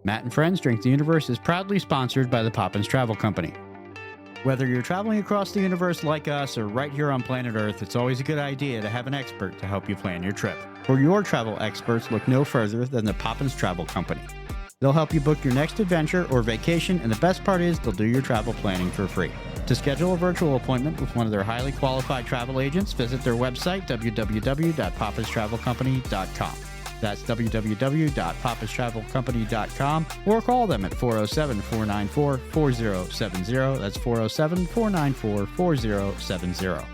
Matt and Friends Drink the Universe is proudly sponsored by the Poppins Travel Company. Whether you're traveling across the universe like us or right here on planet Earth, it's always a good idea to have an expert to help you plan your trip. For your travel experts, look no further than the Poppins Travel Company. They'll help you book your next adventure or vacation, and the best part is they'll do your travel planning for free. To schedule a virtual appointment with one of their highly qualified travel agents, visit their website, www.poppistravelcompany.com. That's www.poppistravelcompany.com, or call them at 407-494-4070. That's 407-494-4070.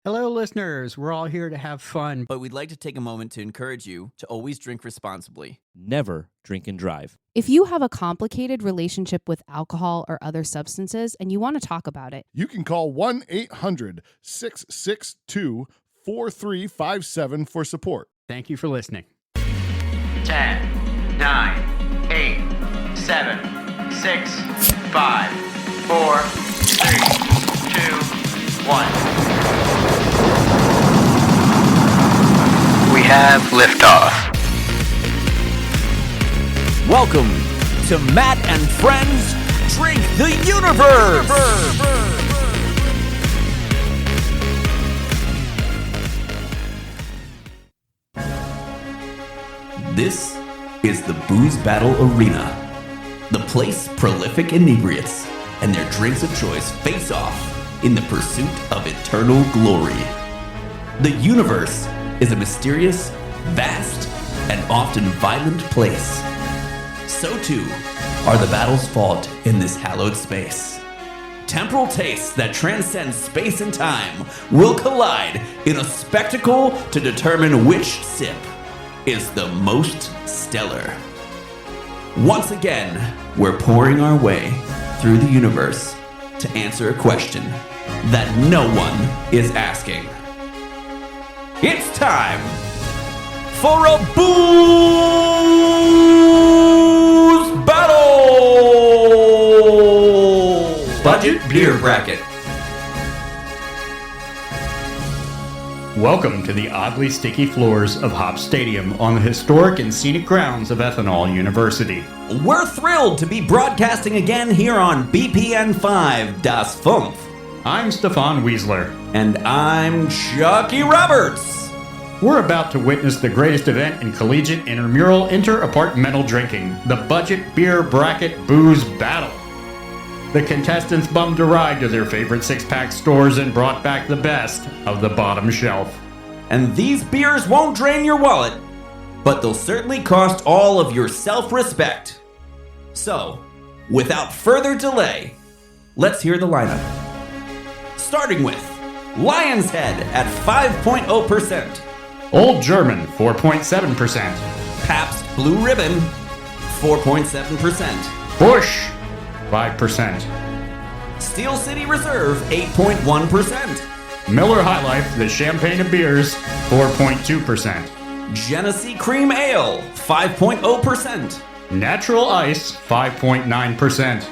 Hello, listeners. We're all here to have fun. But we'd like to take a moment to encourage you to always drink responsibly. Never drink and drive. If you have a complicated relationship with alcohol or other substances and you want to talk about it, you can call 1-800-662-4357 for support. Thank you for listening. 10, 9, 8, 7, 6, 5, 4, 3, 2, 1. We have liftoff. Welcome to Matt and Friends Drink the Universe! This is the Booze Battle Arena, the place prolific inebriates and their drinks of choice face off in the pursuit of eternal glory. The universe is a mysterious, vast, and often violent place. So too are the battles fought in this hallowed space. Temporal tastes that transcend space and time will collide in a spectacle to determine which sip is the most stellar. Once again, we're pouring our way through the universe to answer a question that no one is asking. It's time for a booze battle! Budget beer bracket. Welcome to the oddly sticky floors of Hop Stadium on the historic and scenic grounds of Ethanol University. We're thrilled to be broadcasting again here on BPN 5 Das Fünf. I'm Stephan Weasler. And I'm Chucky Roberts. We're about to witness the greatest event in collegiate intramural inter-apartmental drinking, the Budget Beer Bracket Booze Battle. The contestants bummed a ride to their favorite six-pack stores and brought back the best of the bottom shelf. And these beers won't drain your wallet, but they'll certainly cost all of your self-respect. So, without further delay, let's hear the lineup. Starting with Lion's Head at 5.0%. Old German, 4.7%. Pabst Blue Ribbon, 4.7%. Busch, 5%. Steel City Reserve, 8.1%. Miller High Life, the champagne of beers, 4.2%. Genesee Cream Ale, 5.0%. Natural Ice, 5.9%.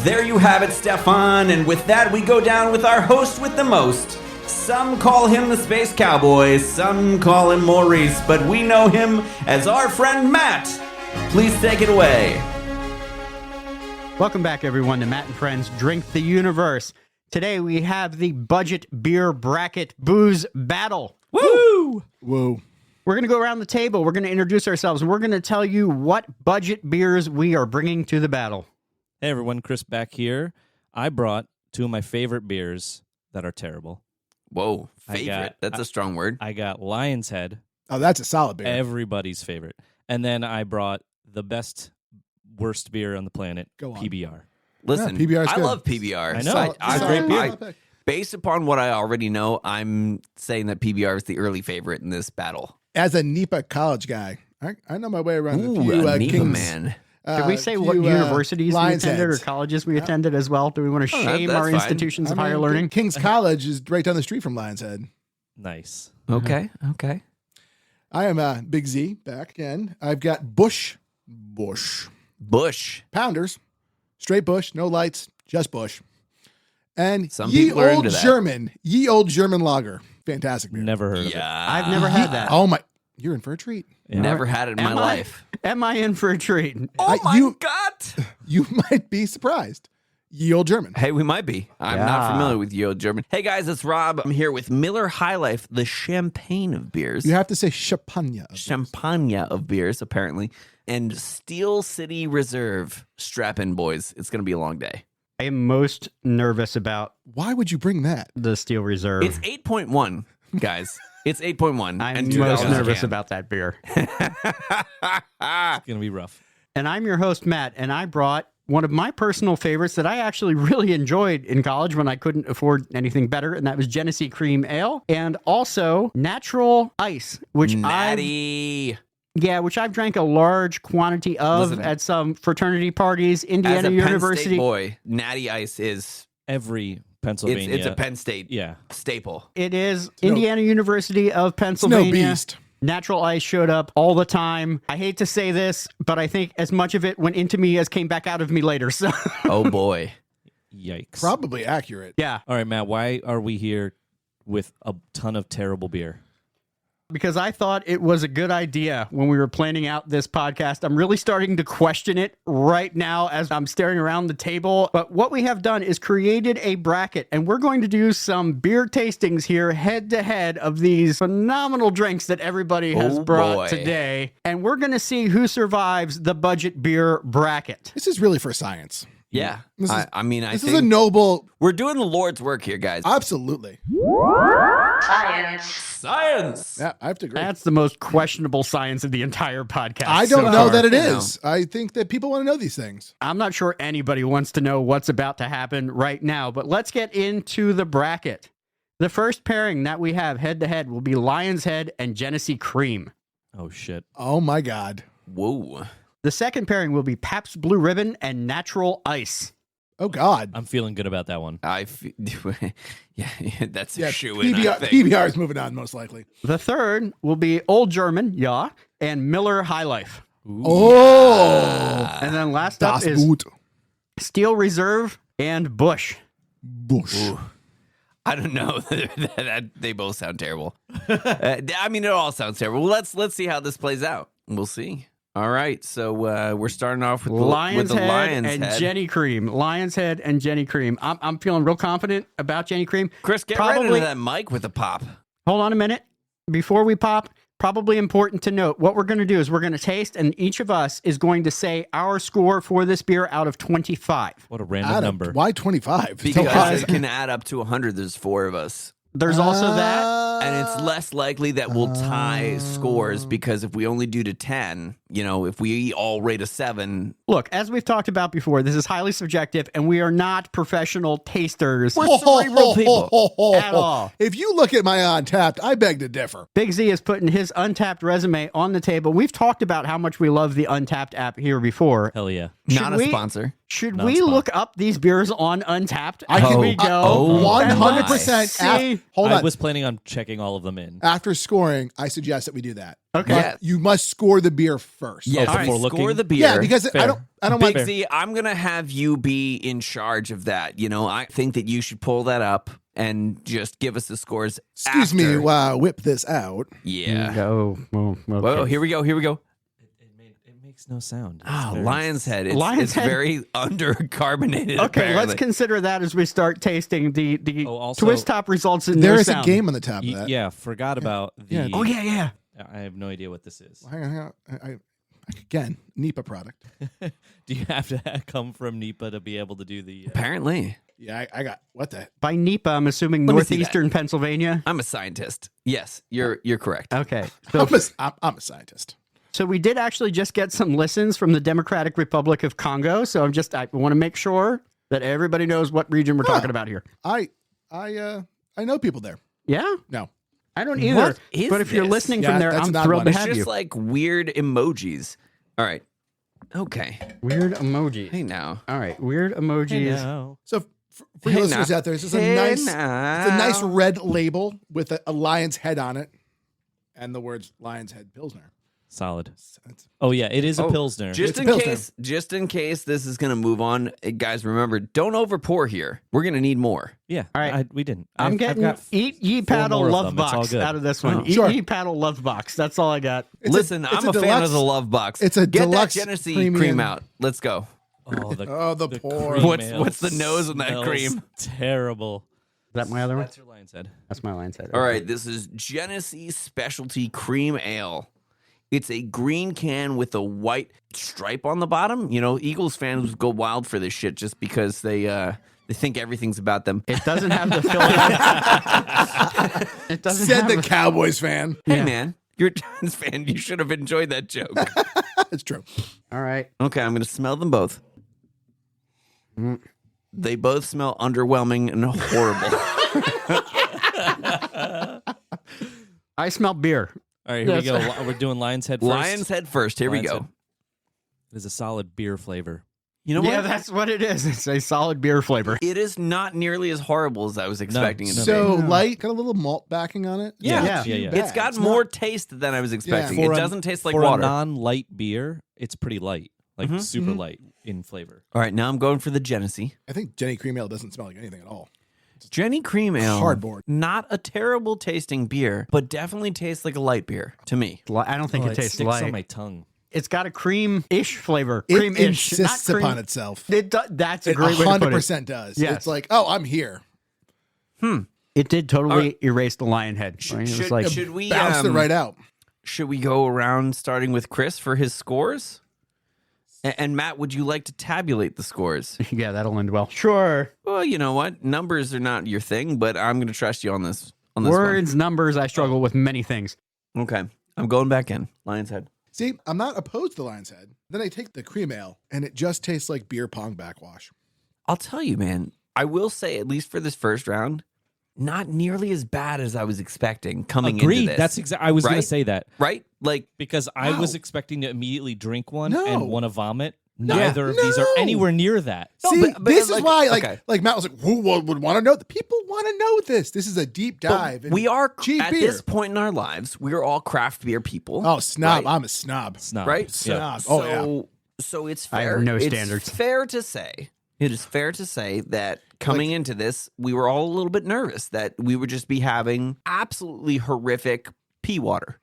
There you have it, Stephan, and with that we go down with our host with the most. Some call him the Space Cowboy, some call him Maurice, but we know him as our friend Matt. Please take it away. Welcome back, everyone, to Matt and Friends Drink the Universe. Today we have the Budget Beer Bracket Booze Battle. Woo! Whoa. We're going to go around the table. We're going to introduce ourselves, and we're going to tell you what budget beers we are bringing to the battle. Hey everyone, Chris back here. I brought two of my favorite beers that are terrible. Whoa, favorite. That's a strong word. I got Lion's Head. Oh, that's a solid beer. Everybody's favorite. And then I brought the best, worst beer on the planet, Go on. PBR. Listen, Yeah, PBR is I good. love PBR. I know. So It's a great I- based upon what I already know, I'm saying that PBR is the early favorite in this battle. As a NEPA college guy, I know my way around Ooh, a few a NEPA Kings. man. Did we say what universities we attended or colleges we attended as well? Do we want to shame that's our fine. institutions of higher learning? King's College is right down the street from Lion's Head. Nice. Okay. I am Big Z back again. I've got Busch Pounders, straight Busch, no lights, just Busch, and Some Ye people are Old into that. German, Ye Old German Lager, fantastic beer. Never heard of it. Yeah. I've never had that. Oh my! you're in for a treat. Yeah. Never had it in my life. Am I in for a treat? Oh my God. You might be surprised. Ye Old German. Hey, we might be. I'm not familiar with Ye Old German. Hey, guys, it's Rob. I'm here with Miller High Life, the champagne of beers. You have to say champagne. Champagne of beers, apparently. And Steel City Reserve. Strap in, boys. It's going to be a long day. I am most nervous about Why would you bring that? the Steel Reserve. It's 8.1, guys. It's 8.1. I'm and most $2 a nervous can. about that beer. It's gonna be rough. And I'm your host, Matt, and I brought one of my personal favorites that I actually really enjoyed in college when I couldn't afford anything better, and that was Genesee Cream Ale, and also Natural Ice, which Natty. which I've drank a large quantity of Listen. at some fraternity parties, As Indiana a Penn University. State boy, Natty Ice is Every Pennsylvania. it's a Penn State Yeah. staple. It is no- Indiana University of It's no Pennsylvania. beast. Natural Ice showed up all the time. I hate to say this, but I think as much of it went into me as came back out of me later. So, Oh, boy. Yikes. Probably accurate. yeah, All right, Matt. Why are we here with a ton of terrible beer? because I thought it was a good idea when we were planning out this podcast. I'm really starting to question it right now as I'm staring around the table. But what we have done is created a bracket, and we're going to do some beer tastings here head to head of these phenomenal drinks that everybody has Oh, brought boy. today. And we're going to see who survives the budget beer bracket. This is really for science. Yeah. This is- I mean, I This think is a noble. we're doing the Lord's work here, guys. Absolutely. Science. Yeah, I have to agree. That's the most questionable science of the entire podcast. I don't so know far. that it you know. is. I think that people want to know these things. I'm not sure anybody wants to know what's about to happen right now, but let's get into the bracket. The first pairing that we have head to head will be Lion's Head and Genesee Cream. Oh shit. Oh my God. Whoa. The second pairing will be Pabst Blue Ribbon and Natural Ice. Oh God. I'm feeling good about that one. Yeah, that's a Yeah, shoe in, I think. PBR is moving on most likely. The third will be Old German, yeah, and Miller High Life. Oh. And then last up Das is Gut. Steel Reserve and Bush. Bush. Ooh. I don't know. They both sound terrible. I mean, it all sounds terrible. Well, let's see how this plays out. We'll see. All right, so we're starting off with Lion's the Head Lion's and Head. Jenny Cream. Lion's Head and Jenny Cream. I'm feeling real confident about Jenny Cream. Chris, get right into that mic with a pop. Hold on a minute. Before we pop, probably important to note, what we're going to do is we're going to taste, and each of us is going to say our score for this beer out of 25. What a random number. Why 25? Because it can add up to 100. There's 4 of us. There's also that. And it's less likely that we'll tie scores because if we only do to 10, if we all rate a 7. Look, as we've talked about before, this is highly subjective, and we are not professional tasters We're cerebral people. at all. If you look at my Untapped, I beg to differ. Big Z is putting his Untapped resume on the table. We've talked about how much we love the Untapped app here before. Hell yeah. Not a we- sponsor. Should Not we spot. look up these beers on Untapped? I can we go. oh, 100%. See? Hold I on. was planning on checking all of them in. After scoring, I suggest that we do that. Okay. Yeah. You must score the beer first. Yeah, Oh, before score looking? the beer. Yeah, because Fair. I don't Big want. Z, I'm going to have you be in charge of that. I think that you should pull that up and just give us the scores. Excuse me, after. whip this out. Yeah. Oh, well, okay. Whoa, here we go. It makes no sound. It's Ah, very- Lion's Head. Lion's It's Head. very undercarbonated. Okay, apparently. let's consider that as we start tasting the Oh, also- twist top results in There no is a sound. game on the top of that. Yeah, forgot about the. Yeah. Oh yeah. I have no idea what this is. Hang on. Again, NEPA product. Do you have to come from NEPA to be able to do the? Apparently. Yeah, I got what the. By NEPA, I'm assuming Let me see northeastern Pennsylvania. I'm a scientist. Yes, you're correct. Okay, so I'm a scientist. so we did actually just get some listens from the Democratic Republic of Congo. So I want to make sure that everybody knows what region we're talking about here. I know people there. Yeah, No. I don't either. What is But if you're this? listening Yeah, from there, that's I'm not thrilled one. to It's have Just you. like weird emojis. All right. Okay. Weird emojis. Hey now. All right, weird emojis. No. So for Hey, your listeners now. out there, it's just Hey, it's a nice red label with a lion's head on it, and the words Lion's Head Pilsner. Solid. Oh yeah, it is a pilsner. Just in case this is going to move on, guys, remember, don't over pour here. We're going to need more. Yeah. All right. We didn't. I'm I've getting got Eat Ye four Paddle more of Love them. It's all Box good. out of this one. Sure. Eat Ye Paddle Love Box. That's all I got. Listen, I'm a fan of the Love Box. It's a Get deluxe that Genesee premium. cream out. Let's go. Oh, the pour. cream What's ale the nose on that smells cream? Terrible. Is that my other one? That's your lion's head. That's my lion's head. All right, this is Genesee Specialty Cream Ale. It's a green can with a white stripe on the bottom. You know, Eagles fans go wild for this shit just because they think everything's about them. It doesn't have the Philadelphia. It doesn't Said have the Cowboys fan. Hey, man, you're a Giants fan. You should have enjoyed that joke. It's true. All right. Okay, I'm going to smell them both. They both smell underwhelming and horrible. I smell beer. All right, here we go. We're doing lion's head first. Lion's head first. Here we Lion's go. head. It is a solid beer flavor. You know Yeah, what? that's what it is. It's a solid beer flavor. It is not nearly as horrible as I was expecting it to So be. light, got a little malt backing on it. Yeah. Yeah. It's got more taste than I was expecting. For It a- doesn't taste like for water. a non-light beer, it's pretty light, like super light in flavor. All right, now I'm going for the Genesee. I think Jenny Cream Ale doesn't smell like anything at all. Jenny Cream Ale. Cardboard. Not a terrible tasting beer, but definitely tastes like a light beer to me. I don't think it tastes sticks light. on my tongue. It's got a cream-ish flavor. It Cream-ish. insists not cream. upon itself. That's a It great way to put it. 100% does. Yes. It's like, oh, I'm here. It did totally erase the lion head. It was like, Should we Bounced it right out. Should we go around starting with Chris for his scores? And Matt, would you like to tabulate the scores? yeah, that'll end well. Sure. Well, you know what? Numbers are not your thing, but I'm going to trust you on this. Words, numbers, I struggle with many things. One. Okay. I'm going back in. Lion's Head. See, I'm not opposed to Lion's Head. Then I take the cream ale, and it just tastes like beer pong backwash. I'll tell you, man. I will say, at least for this first round, not nearly as bad as I was expecting coming Agreed. into this. That's exactly. I was going Right? to say that Right? Like, because I was Wow. expecting to immediately drink one No. and want to vomit. No. Neither of these are No. anywhere near that. See, but this is like- why, okay. like Matt was like, who would want to know? The people want to know this. This is a deep dive. we are, cheap at beer. this point in our lives, we are all craft beer people. Oh, snob. Right? I'm a snob. Snob. Right? Snob. So, Oh, so it's I have fair. no it's standards. fair to say, it is fair to say that coming into this, we were all a little bit nervous that we would just be having absolutely horrific pea water.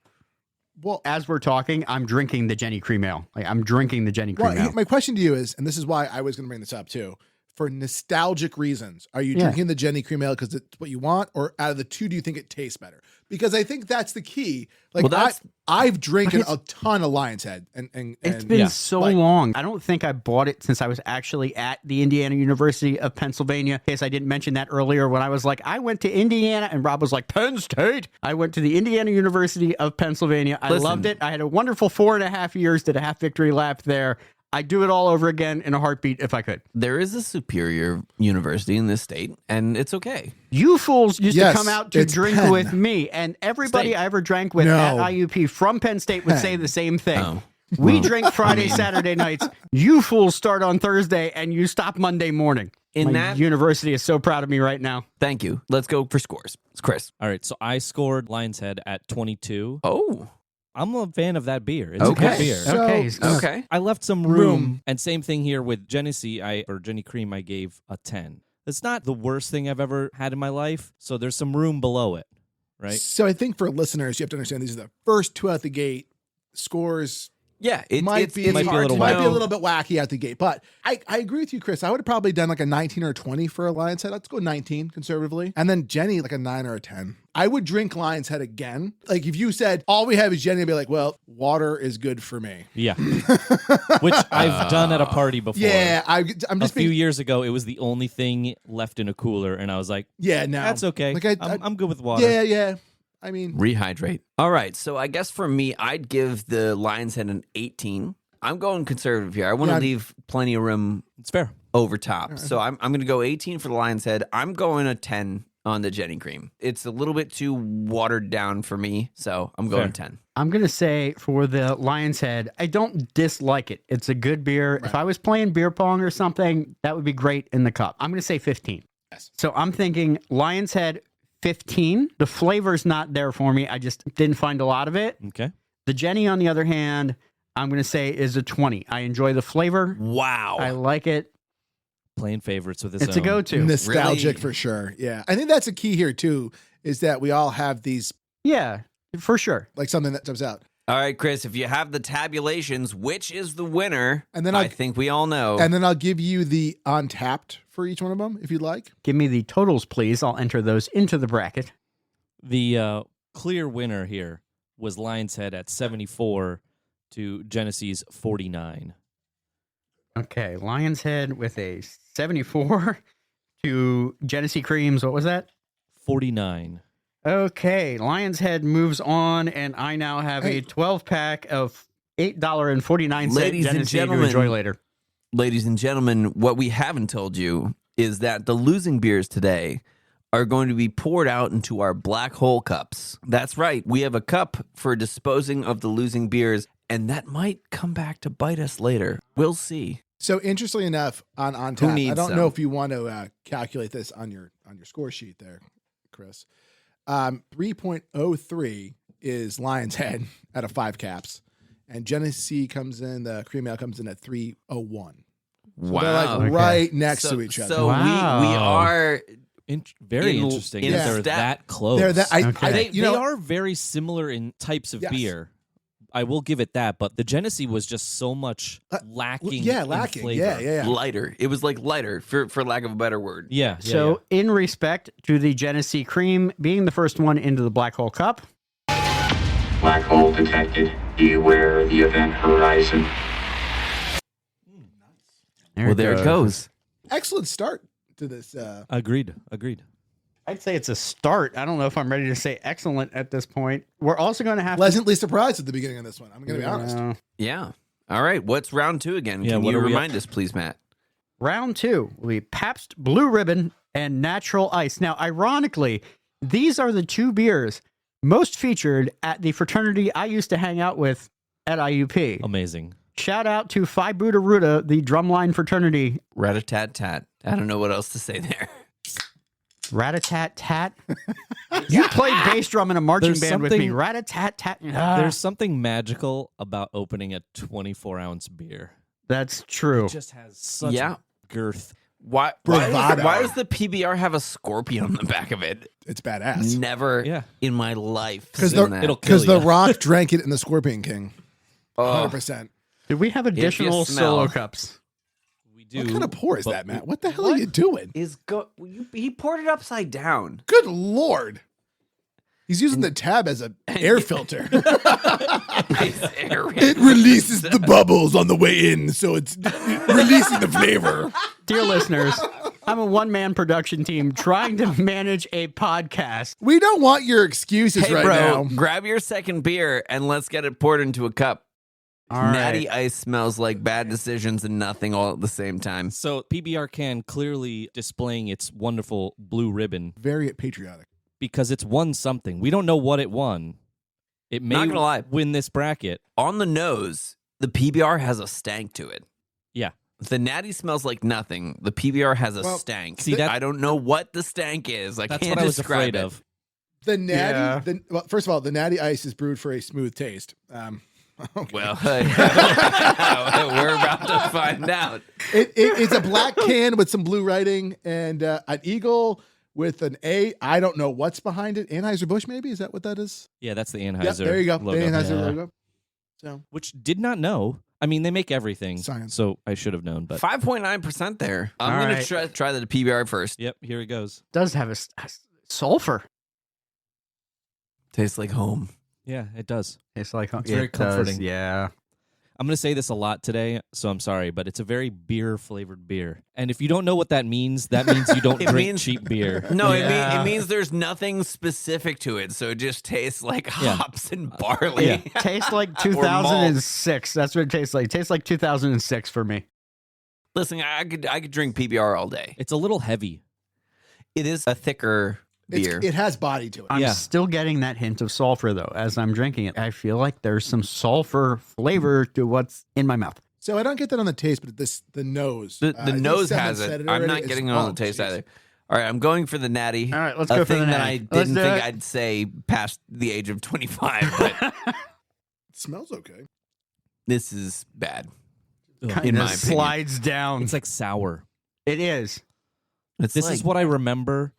Well, As we're talking, I'm drinking the Jenny Cream Ale. Like, I'm drinking the Jenny Cream Ale. my question to you is, and this is why I was going to bring this up too, for nostalgic reasons, are you drinking the Jenny Cream Ale because it's what you want, or out of the two, do you think it tastes better? Because I think that's the key. Like, Well, that's- I've drinking a ton of Lion's Head, and It's been Yeah. so like- long. I don't think I bought it since I was actually at the Indiana University of Pennsylvania. In case I didn't mention that earlier when I was like, I went to Indiana, and Rob was like, Penn State. I went to the Indiana University of Pennsylvania. I Listen. loved it. I had a wonderful 4.5 years, did a half victory lap there. I'd do it all over again in a heartbeat if I could. There is a superior university in this state, and it's okay. You fools used Yes, to come out to it's drink Penn. with me, and everybody State. I ever drank with No. at IUP from Penn State would say the same thing. Oh. We drink Friday, Saturday nights. You fools start on Thursday, and you stop Monday morning. In My that- university is so proud of me right now. Thank you. Let's go for scores. It's Chris. All right, so I scored Lion's Head at 22. Oh, I'm a fan of that beer. It's Okay. a good beer. So- Okay, he's gonna- okay. I left some room. And same thing here with Genesee, or Jenny Cream, I gave a 10. It's not the worst thing I've ever had in my life, so there's some room below it, right? So I think for listeners, you have to understand these are the first two out the gate. Scores Yeah, might be a little might be a wacky. little bit wacky out the gate, but I agree with you, Chris. I would have probably done like a 19 or 20 for a Lion's Head. Let's go 19 conservatively, and then Jenny like a 9 or a 10. I would drink Lion's Head again. Like if you said all we have is Jenny, I'd be like, well, water is good for me. Yeah. Which I've done at a party before. Yeah, I'm A just few being, years ago, it was the only thing left in a cooler, and I was like, yeah, no, that's okay. Like I'm good with water. Yeah. I mean, Rehydrate. All right, so I guess for me, I'd give the Lion's Head an 18. I'm going conservative here. I want to Yeah. leave plenty of room It's fair. over top. So I'm going to go 18 for the Lion's Head. I'm going a 10 on the Jenny Cream. It's a little bit too watered down for me, so I'm going 10. I'm going to say for the Lion's Head, I don't dislike it. It's a good beer. If I was playing beer pong or something, that would be great in the cup. I'm going to say 15. Yes. So I'm thinking Lion's Head 15. The flavor's not there for me. I just didn't find a lot of it. Okay. The Jenny, on the other hand, I'm going to say is a 20. I enjoy the flavor. Wow. I like it. Playing favorites with his It's own. a go-to. Nostalgic Really? for sure. Yeah. I think that's a key here too, is that we all have these, Yeah, for sure. like something that jumps out. All right, Chris, if you have the tabulations, which is the winner? And then I think we all know. And then I'll give you the untapped for each one of them, if you'd like. Give me the totals, please. I'll enter those into the bracket. The clear winner here was Lion's Head at 74 to Genesee's 49. Okay, Lion's Head with a 74 to Genesee Creams. What was that? 49. Okay, Lion's Head moves on, and I now have a 12-pack of $8.49 Ladies and Genesee gentlemen, to enjoy later. Ladies and gentlemen, what we haven't told you is that the losing beers today are going to be poured out into our black hole cups. That's right. We have a cup for disposing of the losing beers, and that might come back to bite us later. We'll see. So interestingly enough, on tap, I needs don't some? know if you want to calculate this on your score sheet there, Chris. 3.03 is Lion's Head out of 5 caps, and Genesee comes in. The cream ale comes in at 301. So Wow. they're like Okay. right next to each other. So Wow. we are Very In- interesting in that a they're stat- that close. They're that. Okay. They, You know, they are very similar in types of Yes. beer. I will give it that, but the Genesee was just so much lacking. yeah, in lacking. flavor. Yeah. lighter. It was like lighter, for lack of a better word. Yeah. So, in respect to the Genesee Cream being the first one into the Black Hole Cup, Black hole detected. Beware the event horizon. There it goes. Excellent start to this. Agreed. I'd say it's a start. I don't know if I'm ready to say excellent at this point. We're also going to have Pleasantly surprised at the beginning of this one. I'm going to be honest. Yeah. All right. What's round 2 again? Yeah, Can what you are we remind us, please, Matt? Round 2 will be Pabst Blue Ribbon and Natural Ice. Now, ironically, these are the 2 beers most featured at the fraternity I used to hang out with at IUP. Amazing. Shout out to Phi Buddha Ruta, the drumline fraternity. Rat-a-tat-tat. I don't know what else to say there. Rat-a-tat-tat. You played bass drum in a marching There's band with me. something- Rat-a-tat-tat. There's something magical about opening a 24-ounce beer. That's true. It just has such Yeah. girth. Why Bravado. does the PBR have a scorpion on the back of it? It's badass. Never Yeah. in my life. Because seen that. it'll kill The ya. Rock drank it in the Scorpion King. Oh, 100%. Did we have additional smell. solo cups? We do. What kind of pour is but that, Matt? What the hell are you doing? he poured it upside down. Good Lord. He's using the tab as an air filter. It releases the bubbles on the way in, so it's releasing the flavor. Dear listeners, I'm a one-man production team trying to manage a podcast. We don't want your excuses Hey, right bro, now. grab your second beer and let's get it poured into a cup. All right. Natty Ice smells like bad decisions and nothing all at the same time. So PBR can clearly displaying its wonderful blue ribbon Very patriotic. because it's won something. We don't know what it won. It may Not gonna lie. win this bracket. On the nose, the PBR has a stank to it. Yeah. The Natty smells like nothing. The PBR has a Well, stank. see, that- I don't know what the stank is. I That's can't what I was describe afraid it. of. The Natty, Yeah. well, first of all, the Natty Ice is brewed for a smooth taste. Okay. Well, we're about to find out. It's a black can with some blue writing and an eagle with an A. I don't know what's behind it. Anheuser-Busch, maybe? Is that what that is? Yeah, that's the Yep, Anheuser. there you go. Logo. The Anheuser Yeah. logo. So Which did not know. I mean, they make everything, Science. so I should have known. But 5.9% there. I'm All going right. to try the PBR first. yep, here it goes. Does have a sulfur. Tastes like home. Yeah, it does. It's like It's very it does, comforting. Yeah. I'm going to say this a lot today, so I'm sorry, but it's a very beer-flavored beer. And if you don't know what that means you don't It drink means- cheap beer. No, Yeah. it means there's nothing specific to it. So it just tastes like Yeah. hops and barley. Yeah. Tastes like Or malt. 2006. That's what it tastes like. It tastes like 2006 for me. Listen, I could drink PBR all day. It's a little heavy. It is a thicker beer. it has body to it. I'm Yeah. still getting that hint of sulfur, though, as I'm drinking it. I feel like there's some sulfur flavor to what's in my mouth. So I don't get that on the taste, but the nose. The I think nose someone has said it. I'm already. not It's- getting it on oh, the taste jeez. either. All right, I'm going for the natty. All right, let's a go for thing the that natty. I Let's didn't do think it. I'd say past the age of 25. But It smells okay. This is bad. Kind In of my opinion. slides down. It's like sour. It is. It's This like, is what I remember.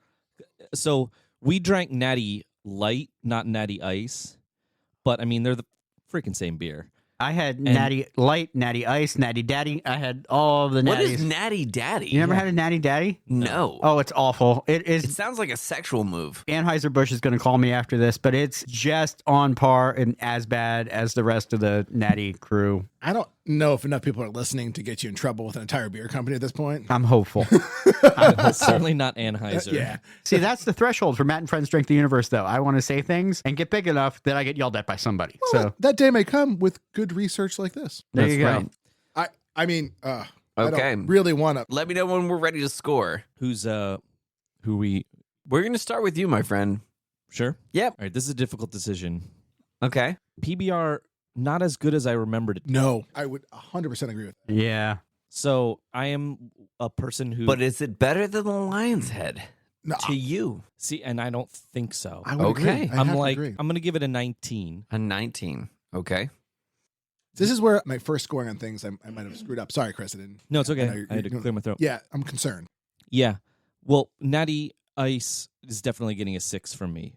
So we drank Natty Light, not Natty Ice. But, I mean, they're the freaking same beer. I had Natty Light, Natty Ice, Natty Daddy. I had all of the What natties. is Natty Daddy? You never had a Natty Daddy? No. Oh, it's awful. It is. It sounds like a sexual move. Anheuser-Busch is going to call me after this, but it's just on par and as bad as the rest of the Natty crew. I don't know if enough people are listening to get you in trouble with an entire beer company at this point. I'm hopeful. Certainly not Anheuser. Yeah. See, that's the threshold for Matt and Friends Drink the Universe, though. I want to say things and get big enough that I get yelled at by somebody. Well, So that day may come with good research like this. there That's you go. right. I mean, I Okay. don't really want to. Let me know when we're ready to score. Who we... We're going to start with you, my friend. Sure? Yep. All right, this is a difficult decision. Okay. PBR, not as good as I remembered it. No, I would 100% agree with that. Yeah. So I am a person who... But is it better than the Lion's Head No, to you? See, and I don't think so. I would Okay. agree. I I'm have to like, agree. I'm going to give it a 19. A 19. Okay. This is where my first scoring on things I might have screwed up. Sorry, Chris. I didn't. No, it's okay. know you're- I had to you're- clear my throat. Yeah, I'm concerned. Yeah. Well, Natty Ice is definitely getting a 6 from me.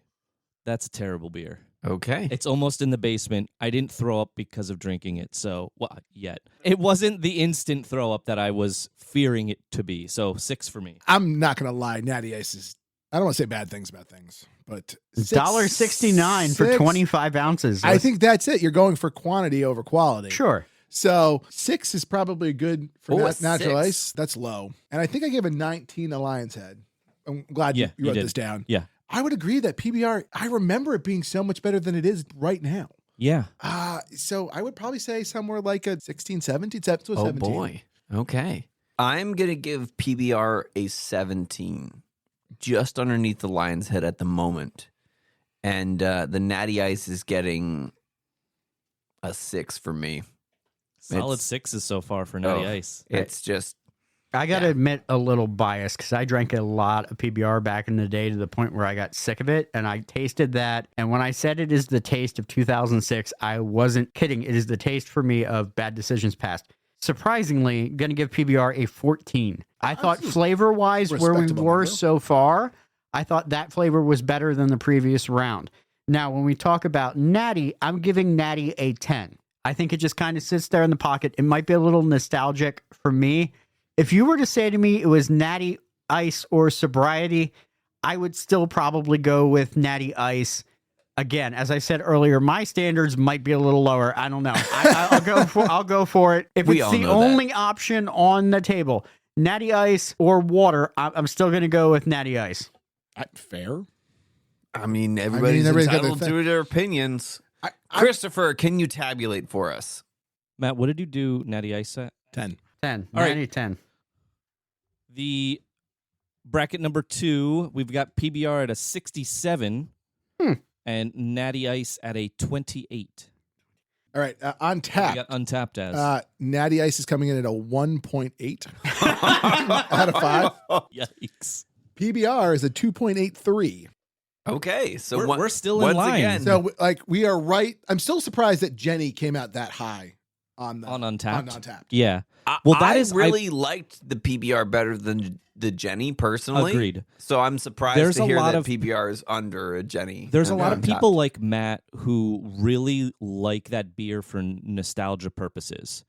That's a terrible beer. Okay. It's almost in the basement. I didn't throw up because of drinking it, so, well, yet. It wasn't the instant throw up that I was fearing it to be, so 6 for me. I'm not going to lie. Natty Ice is, I don't want to say bad things about things, but $1.69 for six- 25 ounces. I think that's it. You're going for quantity over quality. Sure. So 6 is probably good for Oh, a natural 6. ice. That's low. And I think I gave a 19 to Lion's Head. I'm glad Yeah, you you wrote did. this down. Yeah. I would agree that PBR, I remember it being so much better than it is right now. Yeah. So I would probably say somewhere like a 16, 17, 17. Oh, boy. Okay. I'm going to give PBR a 17, just underneath the Lion's Head at the moment. And the Natty Ice is getting a 6 for me. Solid It's- 6s so far for Natty Oh, Ice. It's just, I got to Yeah. admit a little bias because I drank a lot of PBR back in the day to the point where I got sick of it. And I tasted that. And when I said it is the taste of 2006, I wasn't kidding. It is the taste for me of bad decisions past. Surprisingly, going to give PBR a 14. I thought That's a flavor-wise, where we respectable were number. so far, I thought that flavor was better than the previous round. Now, when we talk about Natty, I'm giving Natty a 10. I think it just kind of sits there in the pocket. It might be a little nostalgic for me. If you were to say to me it was Natty Ice or Sobriety, I would still probably go with Natty Ice. Again, as I said earlier, my standards might be a little lower. I don't know. I'll go for it. If We it's all the know that. only option on the table, Natty Ice or water, I'm still going to go with Natty Ice. Fair. I mean, everybody's everybody's got their entitled thing. to their opinions. I, Christopher, can you tabulate for us? Matt, what did you do Natty Ice at? 10. 10. All right. Natty 10. The bracket number 2, we've got PBR at a 67 and Natty Ice at a 28. All right. On We tap. got Untapped as. Natty Ice is coming in at a 1.8 out of 5. Yikes. PBR is a 2.83. Okay, so We're still in once line. again, So, like, we are right. I'm still surprised that Jenny came out that high on Untapped? On Untapped. Yeah. I, Well, that I is- really liked the PBR better than the Jenny personally. Agreed. So I'm surprised There's to a hear lot that of- PBR is under a Jenny. There's a and lot of Untapped. people like Matt who really like that beer for nostalgia purposes.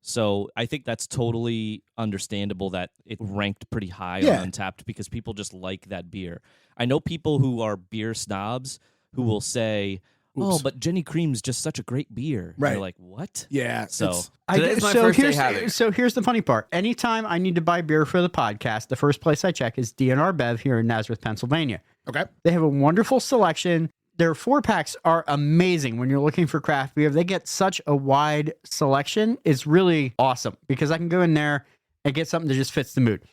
So I think that's totally understandable that it ranked pretty high Yeah. on Untapped because people just like that beer. I know people who are beer snobs who will say, "Oh, Oops. but Jenny Cream's just such a great beer." And Right. you're like, "What?" Yeah. So it's- Today's my first day having it. So here's the funny part. Anytime I need to buy beer for the podcast, the first place I check is DNR Bev here in Nazareth, Pennsylvania. okay. They have a wonderful selection. Their 4-packs are amazing when you're looking for craft beer. They get such a wide selection. It's really awesome because I can go in there and get something that just fits the mood.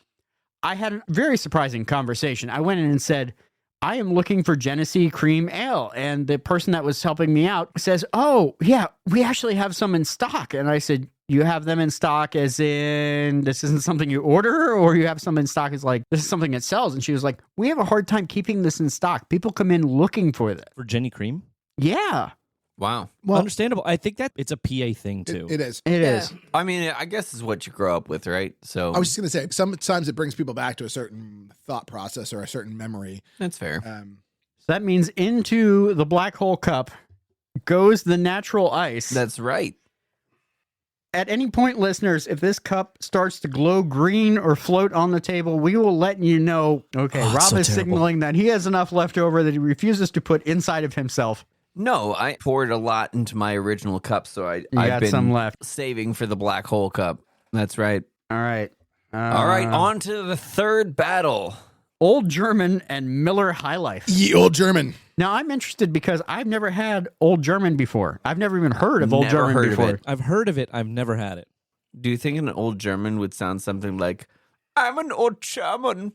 I had a very surprising conversation. I went in and said, I am looking for Genesee Cream Ale. And the person that was helping me out says, oh, yeah, we actually have some in stock. And I said, you have them in stock as in this isn't something you order, or you have some in stock as like this is something that sells? And she was like, we have a hard time keeping this in stock. People come in looking for this. for Jenny Cream, Yeah. Wow. Well, Understandable. I think that it's a PA thing too. it is. It is. I mean, I guess it's what you grow up with, right? So I was just going to say, sometimes it brings people back to a certain thought process or a certain memory. that's fair. So that means into the black hole cup goes the natural ice. That's right. At any point, listeners, if this cup starts to glow green or float on the table, we will let you know. Okay, Oh, Rob so is terrible. signaling that he has enough left over that he refuses to put inside of himself. No, I poured a lot into my original cup, so I've got been some left. saving for the black hole cup. That's right. All right. All right, on to the third battle. Old German and Miller High Life. Ye old German. Now, I'm interested because I've never had Old German before. I've never even heard of Old Never German heard of before. it. I've heard of it. I've never had it. Do you think an old German would sound something like, I'm an old German?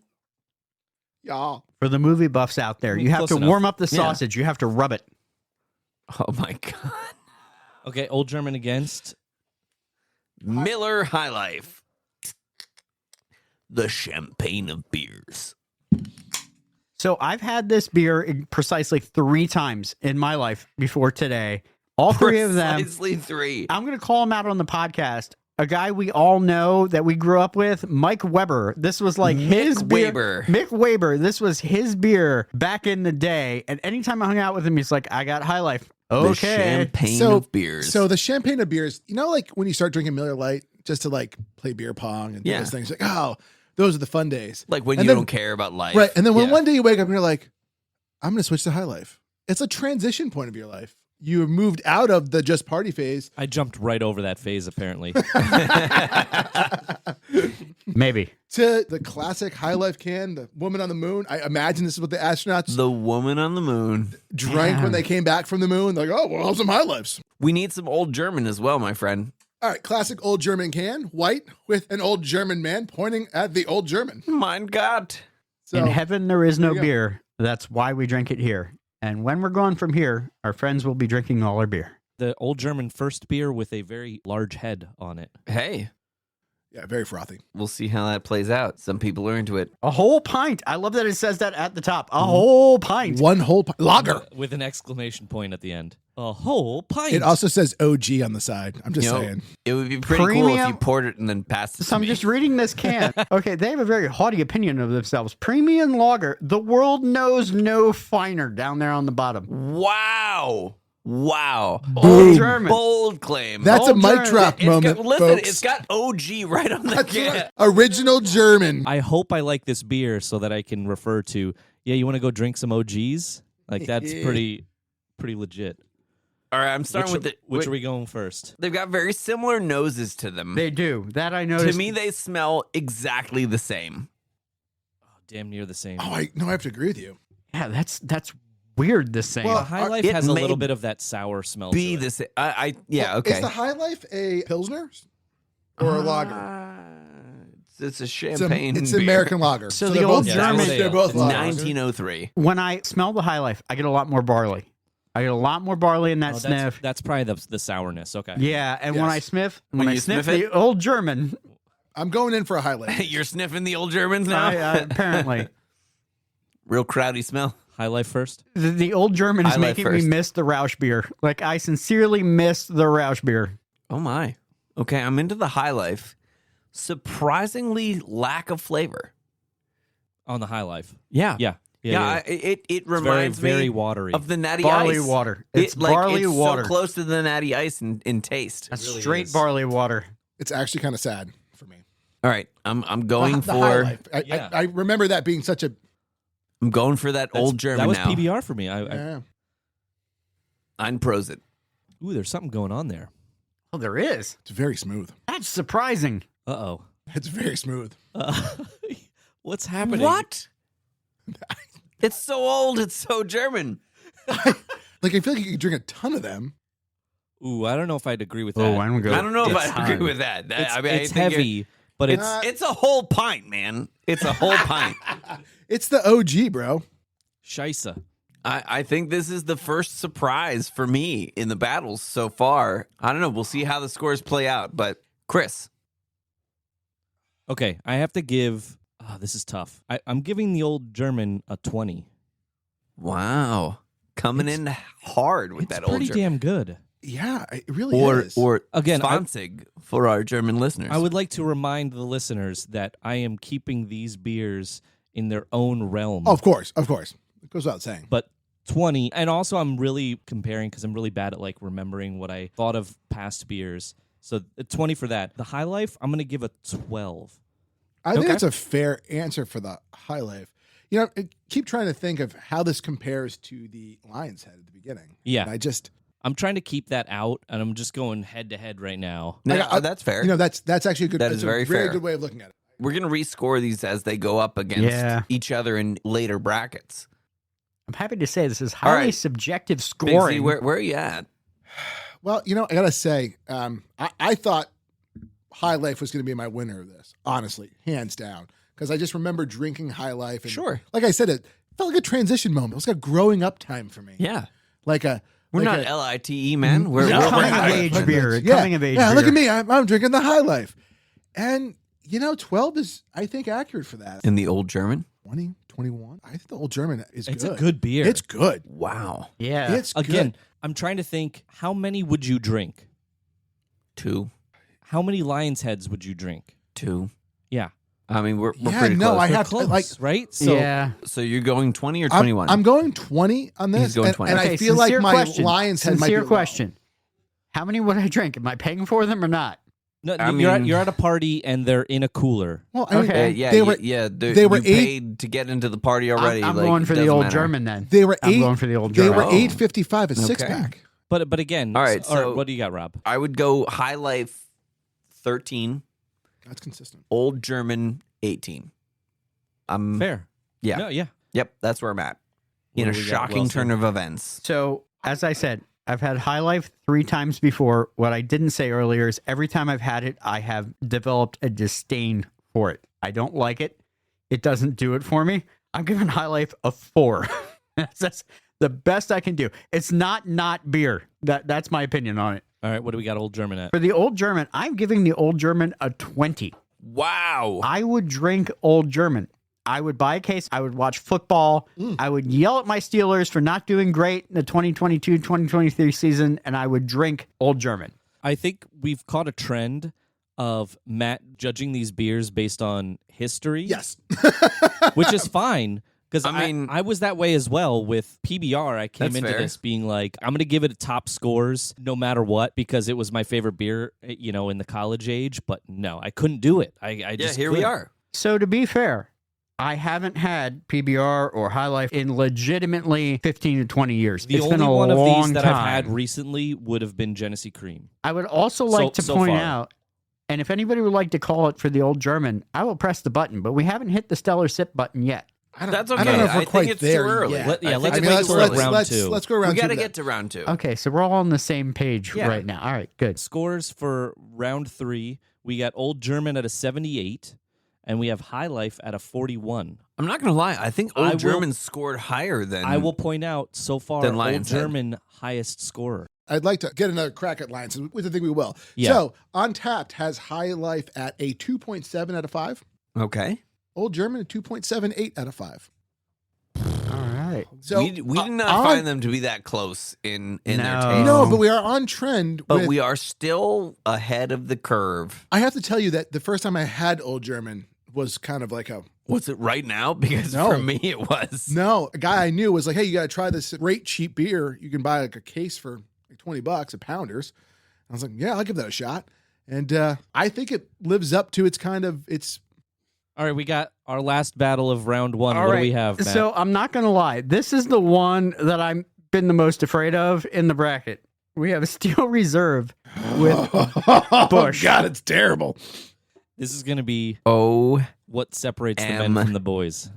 Yeah. For the movie buffs out there, you have Close to enough. warm up the Yeah. sausage. You have to rub it. Oh my God. Okay, Old German against. Miller High Life. The champagne of beers. So I've had this beer precisely 3 times in my life before today. All 3 of them. Precisely 3. I'm going to call him out on the podcast. A guy we all know that we grew up with, Mike Weber. This was like his beer. Weber. Mick Weber. This was his beer back in the day. And anytime I hung out with him, he's like, I got High Life. The Okay. champagne So- of beers. So the champagne of beers, like when you start drinking Miller Lite just to like play beer pong and do Yeah. those things, like, oh, those are the fun days. like when and you then- don't care about life. Right. And then when Yeah. one day you wake up and you're like, I'm going to switch to High Life. It's a transition point of your life. You have moved out of the just party phase. I jumped right over that phase, apparently. Maybe. To the classic High Life can, the woman on the moon. I imagine this is what the astronauts The woman on the moon. drank when they came back from the moon. Like, oh, well, I'll have some High Lives. We need some old German as well, my friend. All right, classic old German can, white with an old German man pointing at the old German. Mein Gott. So, In heaven, there is no there you go. beer. That's why we drink it here. And when we're gone from here, our friends will be drinking all our beer. The Old German first beer with a very large head on it. Hey, yeah, very frothy. we'll see how that plays out. Some people are into it. A whole pint. I love that it says that at the top. A whole pint. One whole lager. With an exclamation point at the end. A whole pint. It also says OG on the side. I'm just You know, saying. it would be pretty cool if Premium- you poured it and then passed it So to I'm me. just reading this can. Okay, they have a very haughty opinion of themselves. Premium lager. The world knows no finer down there on the bottom. Wow. Wow. Old German. Bold claim. That's a Old mic German. drop It's moment, got, listen, folks. it's got OG right on the That's can. right. Original German. I hope I like this beer so that I can refer to, yeah, you want to go drink some OGs? Like, that's pretty legit. All right, I'm starting with the. Which are we going first? They've got very similar noses to them. They do. That I noticed. To me, they smell exactly the same. Damn near the same. Oh, I have to agree with you. yeah, that's weird. The same. Well, High Life it has a may little bit of that sour smell Be to the it. same. Yeah, Well, okay. Is the High Life a Pilsner or a lager? It's a It's, champagne. it's beer. American lager. So the they're old both- German- They're both It's lagers. 1903. when I smell the High Life, I get a lot more barley. I get a lot more barley in that Oh, sniff. that's probably the sourness. Okay. Yeah, and when Yes. I sniff, When when I you sniff sniff the it? Old German, I'm going in for a High Life. You're sniffing the old Germans now? apparently Real crowdy smell. High Life first. the Old German is High Life making me first. miss the Rausch beer. Like I sincerely miss the Rausch beer. Oh, my. Okay, I'm into the High Life. Surprisingly lack of flavor. On the High Life. Yeah. Yeah. It It's reminds very me watery. of the Natty Barley Ice. water. It's like, barley it's water. so close to the Natty Ice in taste. That's really straight is. barley water. It's actually kind of sad for me. All right, I'm going The High for Life. Yeah. I remember that being such a. I'm going for that That's- old German That was now. PBR for me. Yeah. Ein Prosit. Ooh, there's something going on there. Oh, there is. It's very smooth. That's surprising. Uh-oh. It's very smooth. What's happening? What? It's so old. It's so German. Like I feel like you could drink a ton of them. Ooh, I don't know if I'd agree with that. Oh, I'm gonna go. I don't know if It's I agree time. with that. It's, I mean, it's I think heavy, but it's It's a whole pint, man. It's a whole pint. It's the OG, bro. scheisse. I think this is the first surprise for me in the battles so far. I don't know. We'll see how the scores play out. But Chris, Okay, I have to give. Oh, this is tough. I'm giving the Old German a 20. wow, coming in hard with It's that old pretty German. damn good. Yeah, it really Or is. Again, Zwanzig for our German listeners. I would like to remind the listeners that I am keeping these beers in their own realm. Of course. It goes without saying. But 20, and also I'm really comparing because I'm really bad at like remembering what I thought of past beers. So 20 for that. The High Life, I'm going to give a 12. I think Okay. that's a fair answer for the High Life. You know, I keep trying to think of how this compares to the Lion's Head at the beginning. Yeah. And I'm trying to keep that out, and I'm just going head to head right now. No, I- that's fair. You know, that's actually a good. That that's is a very fair. good way of looking at it. We're going to rescore these as they go up against Yeah. each other in later brackets. I'm happy to say this is All highly right. subjective Big Z, scoring. where are you at? Well, you know, I gotta say, I thought High Life was going to be my winner of this, honestly, hands down, because I just remember drinking High Life. And Sure. like I said, it felt like a transition moment. It was like a growing up time for me. Yeah. Like a. We're like not a- LITE, man. We're Yeah, coming High of Life. age beer. Yeah, Coming of age yeah. beer. Look at me. I'm drinking the High Life, and you know, 12 is I think accurate for that. In the old German? 20, 21. I think the Old German is It's good. a good beer. It's good. Wow. Yeah. It's Again, good. I'm trying to think, how many would you drink? 2. How many Lion's Heads would you drink? 2. Yeah. I mean, we're Yeah, pretty no, close. I They're have to, close, like- right? So yeah. So you're going 20 or I'm- 21? I'm going 20 on this. He's going and, 20. and Okay, I feel like sincere my question. Lion's Head might be Sincere low. question. How many would I drink? Am I paying for them or not? no, I you're, mean- you're at a party and they're in a cooler. Well, I mean, Okay. Yeah, they were they were you eight- paid to get into the party already. I'm like, going for the doesn't old matter. German then. they were I'm eight. going for the old They German. were Oh. $8.55 a six Okay. pack. But again, All right, all so- what do you got, Rob? I would go High Life 13, That's consistent. Old German 18. I'm Fair. Yeah. No, yeah. Yep, that's where I'm at. What In a do we got, shocking Wilson? turn of events. So, as I said, I've had High Life 3 times before. What I didn't say earlier is every time I've had it, I have developed a disdain for it. I don't like it. It doesn't do it for me. I'm giving High Life a 4. That's the best I can do. It's not beer. That's my opinion on it. All right, what do we got Old German at? For the Old German, I'm giving the Old German a 20. Wow. I would drink Old German. I would buy a case. I would watch football. I would yell at my Steelers for not doing great in the 2022-2023 season, and I would drink Old German. I think we've caught a trend of Matt judging these beers based on history. Yes. Which is fine. Because I mean- I was that way as well with PBR. I came That's into fair. this being like, I'm going to give it a top scores no matter what because it was my favorite beer, you know, in the college age. But no, I couldn't do it. I Yeah, just here we couldn't. are. So to be fair, I haven't had PBR or High Life in legitimately 15 to 20 years. The It's only been a one of long these that time. I've had recently would have been Genesee Cream. I would also like to so point far. out, and if anybody would like to call it for the Old German, I will press the button, but we haven't hit the Stellar Sip button yet. That's I okay. don't know if I we're think quite it's too there early. yet. Let- yeah, I let's think wait it's till too early. round two. Let's go around We got to two. get to round 2. Okay, so we're all on the same page Yeah. right now. All right, good. Scores for round 3, we got Old German at a 78, and we have High Life at a 41. I'm not going to lie. I think I Old will- German scored higher than I will point out, so far, Then Old Lion's Head. German highest scorer. I'd like to get another crack at Lions, which I think we will. Yeah. So, Untapped has High Life at a 2.7 out of 5. Okay. Old German, a 2.78 out of 5. All right. So we did not on- find them to be that close in their No. taste. No, but we are on trend. But with, we are still ahead of the curve. I have to tell you that the first time I had Old German was kind of like a What's it right now? Because No. for me it was. no. A guy I knew was like, "Hey, you got to try this great cheap beer. You can buy like a case for like $20 at Pounders." I was like, "Yeah, I'll give that a shot." And I think it lives up to its kind of its. All right, we got our last battle of round 1. All What right. do we have, Matt? So I'm not going to lie. This is the one that I've been the most afraid of in the bracket. We have a Steel Reserve with Bush. God, it's terrible. this is going to be OG. what separates the men from the boys.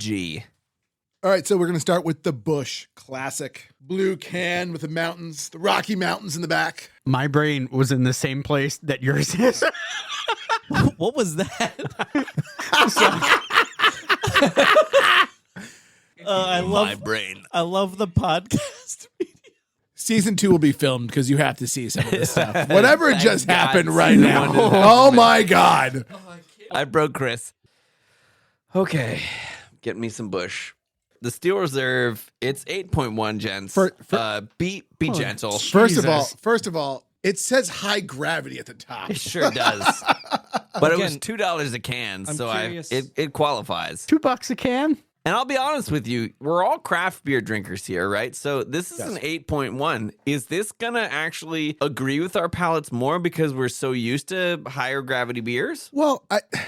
All right, so we're going to start with the Bush Classic blue can with the mountains, the Rocky Mountains in the back. My brain was in the same place that yours is. What was that? I My brain. I love the podcast. Season 2 will be filmed because you have to see some of this stuff. Whatever just God, happened right season now. one didn't Oh my God. I broke Chris. Okay. Get me some Bush. the Steel Reserve, it's 8.1, gents. Be gentle. First of all, it says high gravity at the top. It sure does. But it was Again, $2 a can, I'm so curious. it qualifies. $2 a can. And I'll be honest with you, we're all craft beer drinkers here, right? So this is an 8.1. Is this going to actually agree with our palates more because we're so used to higher gravity beers? Well,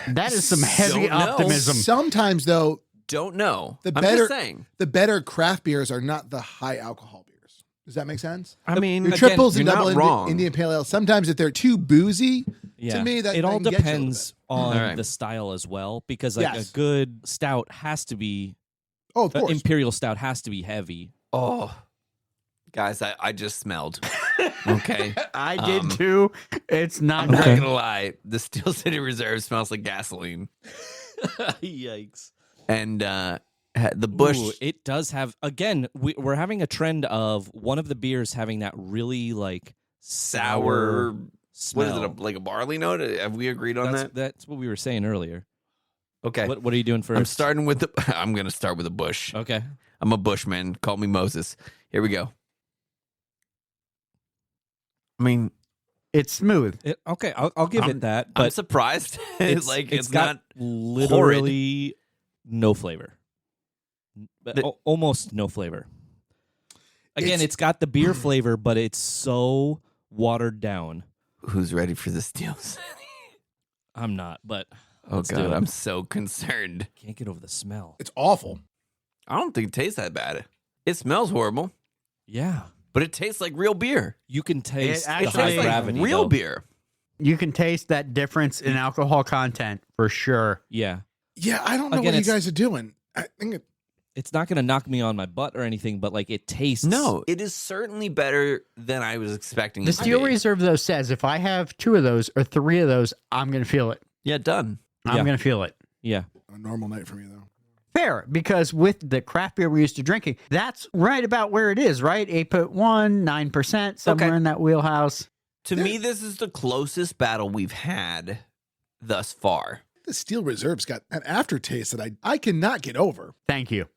That is some heavy Don't know. optimism. sometimes though, Don't know. the I'm better just saying. the better craft beers are not the high alcohol beers. Does that make sense? I mean, Your again, triples and you're double not wrong. Indian Pale Ale. Sometimes if they're too boozy, Yeah. to me that it all can get you a little depends bit. on All right. the style as well, because like Yes. a good stout has to be Oh, of course. imperial stout has to be heavy. Oh, guys, I just smelled. Okay. I did too. It's not I'm not Okay. going to lie. The Steel City Reserve smells like gasoline. Yikes! And the Bush. Ooh, it does have. Again, we're having a trend of one of the beers having that really like sour. smell. What is it? Like a barley note? Have we agreed on that? That's what we were saying earlier. Okay. What are you doing first? I'm starting with I'm going to start with a Bush. Okay. I'm a Bushman. Call me Moses. Here we go. I mean, It's smooth. Okay, I'll give it that. I'm But surprised. it's got not literally no flavor. Almost no flavor. Again, it's got the beer flavor, but it's so watered down. Who's ready for the Steel City? I'm not, but Oh, let's do God. it. I'm so concerned. Can't get over the smell. It's awful. I don't think it tastes that bad. It smells horrible, Yeah. but it tastes like real beer. You can taste the actually- high tastes like gravity. real though. beer. You can taste that difference in alcohol content for sure. Yeah. Yeah, I don't know Again, what you it's- guys are doing. I think It's not going to knock me on my butt or anything, but like it tastes. No, it is certainly better than I was expecting. The it to Steel be. Reserve, though, says if I have 2 of those or 3 of those, I'm going to feel it. Yeah, done. I'm Yeah. going to feel it. Yeah. a normal night for me though. Fair, because with the craft beer we're used to drinking, that's right about where it is, right? 8.1, 9%, somewhere Okay. in that wheelhouse. To me, this is the closest battle we've had thus far. The Steel Reserve's got an aftertaste that I cannot get over. Thank you.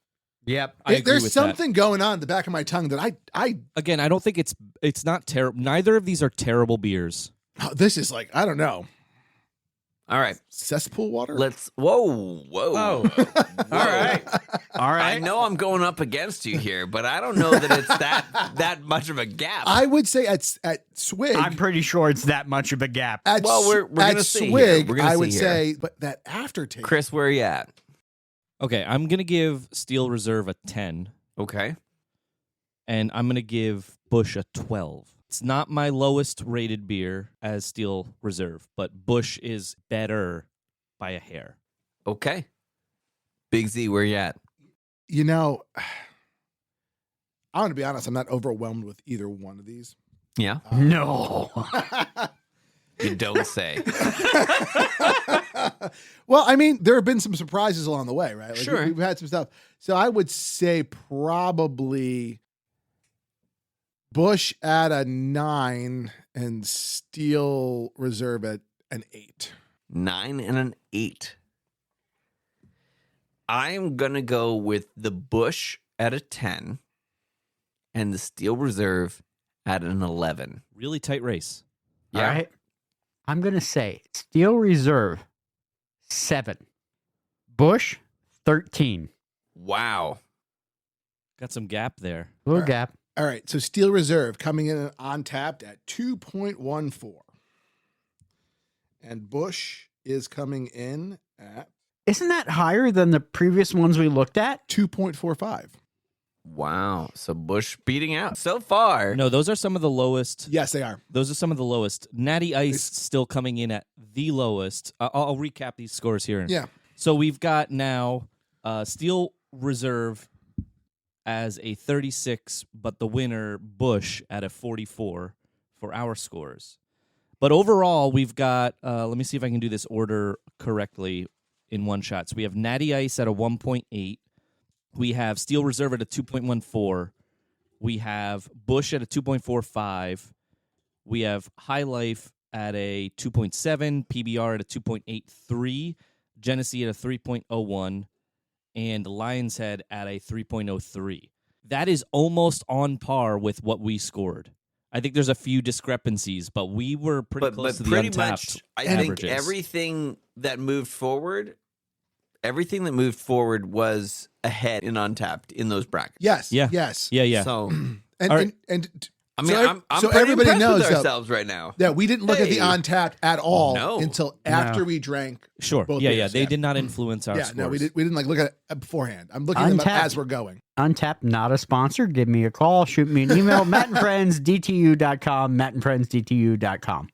Yep. I agree There's with that. something going on in the back of my tongue that I Again, I don't think it's not terrible. Neither of these are terrible beers. this is like, I don't know, All right, cesspool water? let's. Whoa. All right. All right. I know I'm going up against you here, but I don't know that it's that much of a gap. I would say at Swig. I'm pretty sure it's that much of a gap. at, Well, we're at gonna see here. Swig, We're gonna I would see here. say, but that aftertaste. Chris, where are you at? Okay, I'm going to give Steel Reserve a 10, Okay. and I'm going to give Bush a 12. It's not my lowest rated beer as Steel Reserve, but Bush is better by a hair. Okay. Big Z, where you at? You know, I want to be honest. I'm not overwhelmed with either one of these. Yeah. No. You don't say. Well, I mean, there have been some surprises along the way, right? Like Sure. We've had some stuff. So I would say probably Bush at a 9 and Steel Reserve at an 8. 9 and an 8. I'm going to go with the Bush at a 10 and the Steel Reserve at an 11. Really tight race. All right. I'm going to say Steel Reserve, 7. Bush, 13. Wow. Got some gap there. Little All right. gap. All right. So Steel Reserve coming in on tapped at 2.14. And Bush is coming in at Isn't that higher than the previous ones we looked at? 2.45. Wow. So Bush beating out so far. No, those are some of the lowest. Yes, they are. Those are some of the lowest. Natty Ice still coming in at the lowest. I'll recap these scores here. Yeah. So we've got now Steel Reserve as a 36, but the winner, Bush, at a 44 for our scores. But overall, we've got, let me see if I can do this order correctly in one shot. So we have Natty Ice at a 1.8. We have Steel Reserve at a 2.14. We have Bush at a 2.45. We have High Life at a 2.7. PBR at a 2.83. Genesee at a 3.01. and Lion's Head at a 3.03. That is almost on par with what we scored. I think there's a few discrepancies, but we were pretty close to the pretty Untapped much, I averages. think everything that moved forward was ahead in Untapped in those brackets. Yes. Yeah. Yes. Yeah. So, And, All right. and I mean, so, I'm so pretty everybody impressed knows with though, ourselves right now. that we didn't look at the Hey. Untapped at all No. until after we drank. Sure. Both Yeah, beers, they did not influence our Yeah, scores. no, we didn't like look at it beforehand. I'm looking at them Untapped. as we're going. Untapped, not a sponsor. Give me a call. Shoot me an email. mattandfriendsdtu.com. mattandfriendsdtu.com.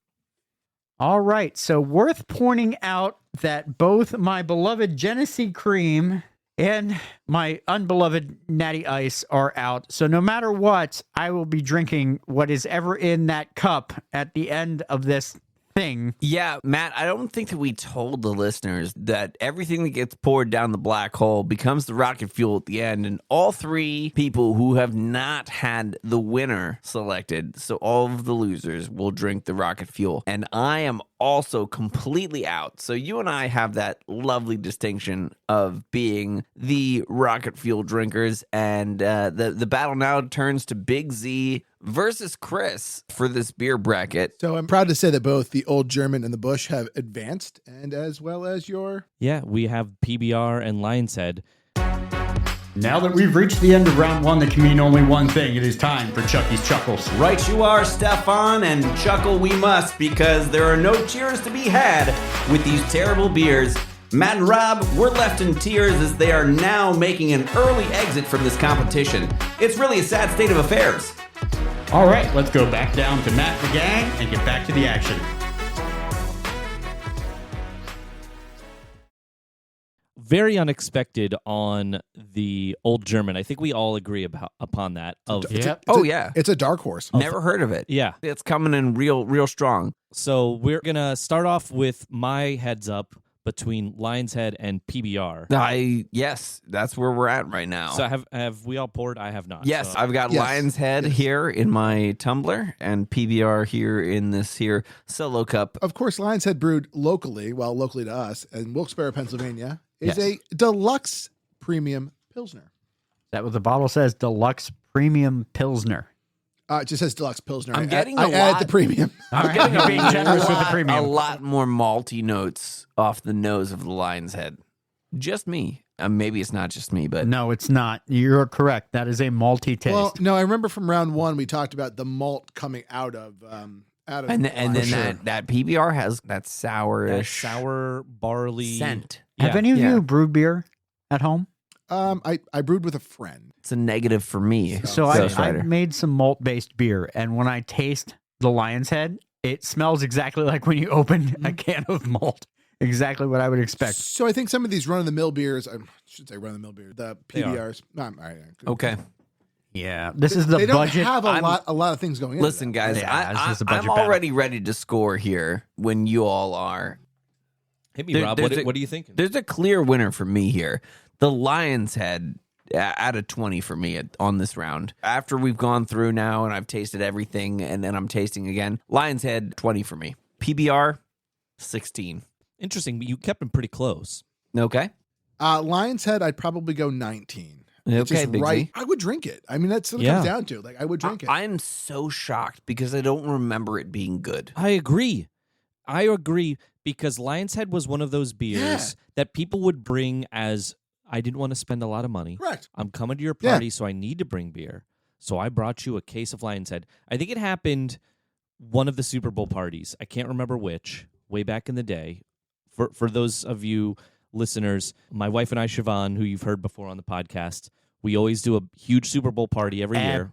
All right. So worth pointing out that both my beloved Genesee Cream and my unbeloved Natty Ice are out. So no matter what, I will be drinking what is ever in that cup at the end of this thing. Yeah, Matt, I don't think that we told the listeners that everything that gets poured down the black hole becomes the rocket fuel at the end. And all three people who have not had the winner selected, so all of the losers will drink the rocket fuel. And I am also completely out. So you and I have that lovely distinction of being the rocket fuel drinkers. And the battle now turns to Big Z versus Chris for this beer bracket. So I'm proud to say that both the Old German and the Bush have advanced, and as well as your. Yeah, we have PBR and Lion's Head. Now that we've reached the end of round one, that can mean only one thing. It is time for Chucky's Chuckles. Right you are, Stephan, and chuckle we must because there are no cheers to be had with these terrible beers. Matt and Rob, we're left in tears as they are now making an early exit from this competition. It's really a sad state of affairs. All right, let's go back down to Matt the gang and get back to the action. Very unexpected on the Old German. I think we all agree upon that. It's a dark horse. Never heard of it. Yeah. It's coming in real strong. So we're going to start off with my heads up between Lion's Head and PBR. Yes, that's where we're at right now. So have we all poured? I have not. Yes, So. I've got Yes. Lion's Head here in my tumbler and PBR here in this here solo cup. Of course, Lion's Head brewed locally, locally to us, in Wilkes-Barre, Pennsylvania, is Yes. a deluxe premium Pilsner. That what the bottle says, Deluxe Premium Pilsner. It just says deluxe Pilsner. I'm getting I a added lot- the premium. All right, you're being generous with the A premium. lot more malty notes off the nose of the Lion's Head. Just me. Maybe it's not just me, but No, it's not. You're correct. That is a malty taste. Well, no, I remember from round one we talked about the malt coming out of and the then line. that PBR has that That sourish sour barley scent. Have Yeah. any of Yeah. you brewed beer at home? I brewed with a friend. It's a negative for me. So Ghost I Rider. made some malt-based beer, and when I taste the Lion's Head, it smells exactly like when you open a can of malt. Exactly what I would expect. So I think some of these run-of-the-mill beers, I should say run-of-the-mill beer, the They are. PBRs. All right. Okay. Yeah, this is the They don't budget. have I'm- a lot of things going into Listen, that. guys, Yeah, this is a budget I'm battle. already ready to score here when you all are. Hit me, There- Rob. there's What are you thinking? There's a clear winner for me here. The Lion's Head out of 20 for me on this round. After we've gone through now and I've tasted everything and then I'm tasting again, Lion's Head 20 for me. PBR 16. Interesting. But you kept them pretty close. Okay. Lion's Head, I'd probably go 19. It's Okay, just Big right. Z. I would drink it. I mean, that's what it Yeah. comes down to. Like, I would drink it. I'm so shocked because I don't remember it being good. I agree because Lion's Head was one of those beers that people would bring as I didn't want to spend a lot of money. Correct. I'm coming to your Yeah. party, so I need to bring beer. So I brought you a case of Lion's Head. I think it happened one of the Super Bowl parties. I can't remember which, way back in the day. For those of you listeners, my wife and I, Siobhan, who you've heard before on the podcast, we always do a huge Super Bowl party every year.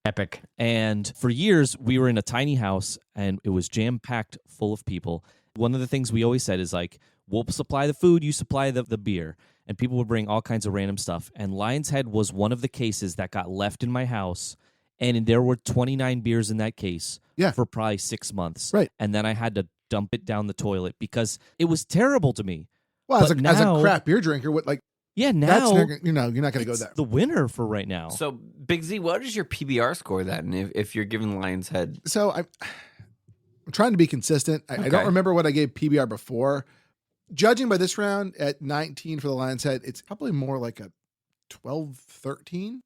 Epic. And for years, we were in a tiny house, and it was jam-packed full of people. One of the things we always said is, like, we'll supply the food, you supply the beer. And people would bring all kinds of random stuff. And Lion's Head was one of the cases that got left in my house. And there were 29 beers in that case for probably 6 months. Right. And then I had to dump it down the toilet because it was terrible to me. Well, as But a now- craft beer drinker, what like Yeah, that's now you're not going to go it's there. the winner for right now. So, Big Z, what is your PBR score then if you're giving Lion's Head? So I'm trying to be consistent. I Okay. don't remember what I gave PBR before. judging by this round at 19 for the Lion's Head, it's probably more like a 12, 13.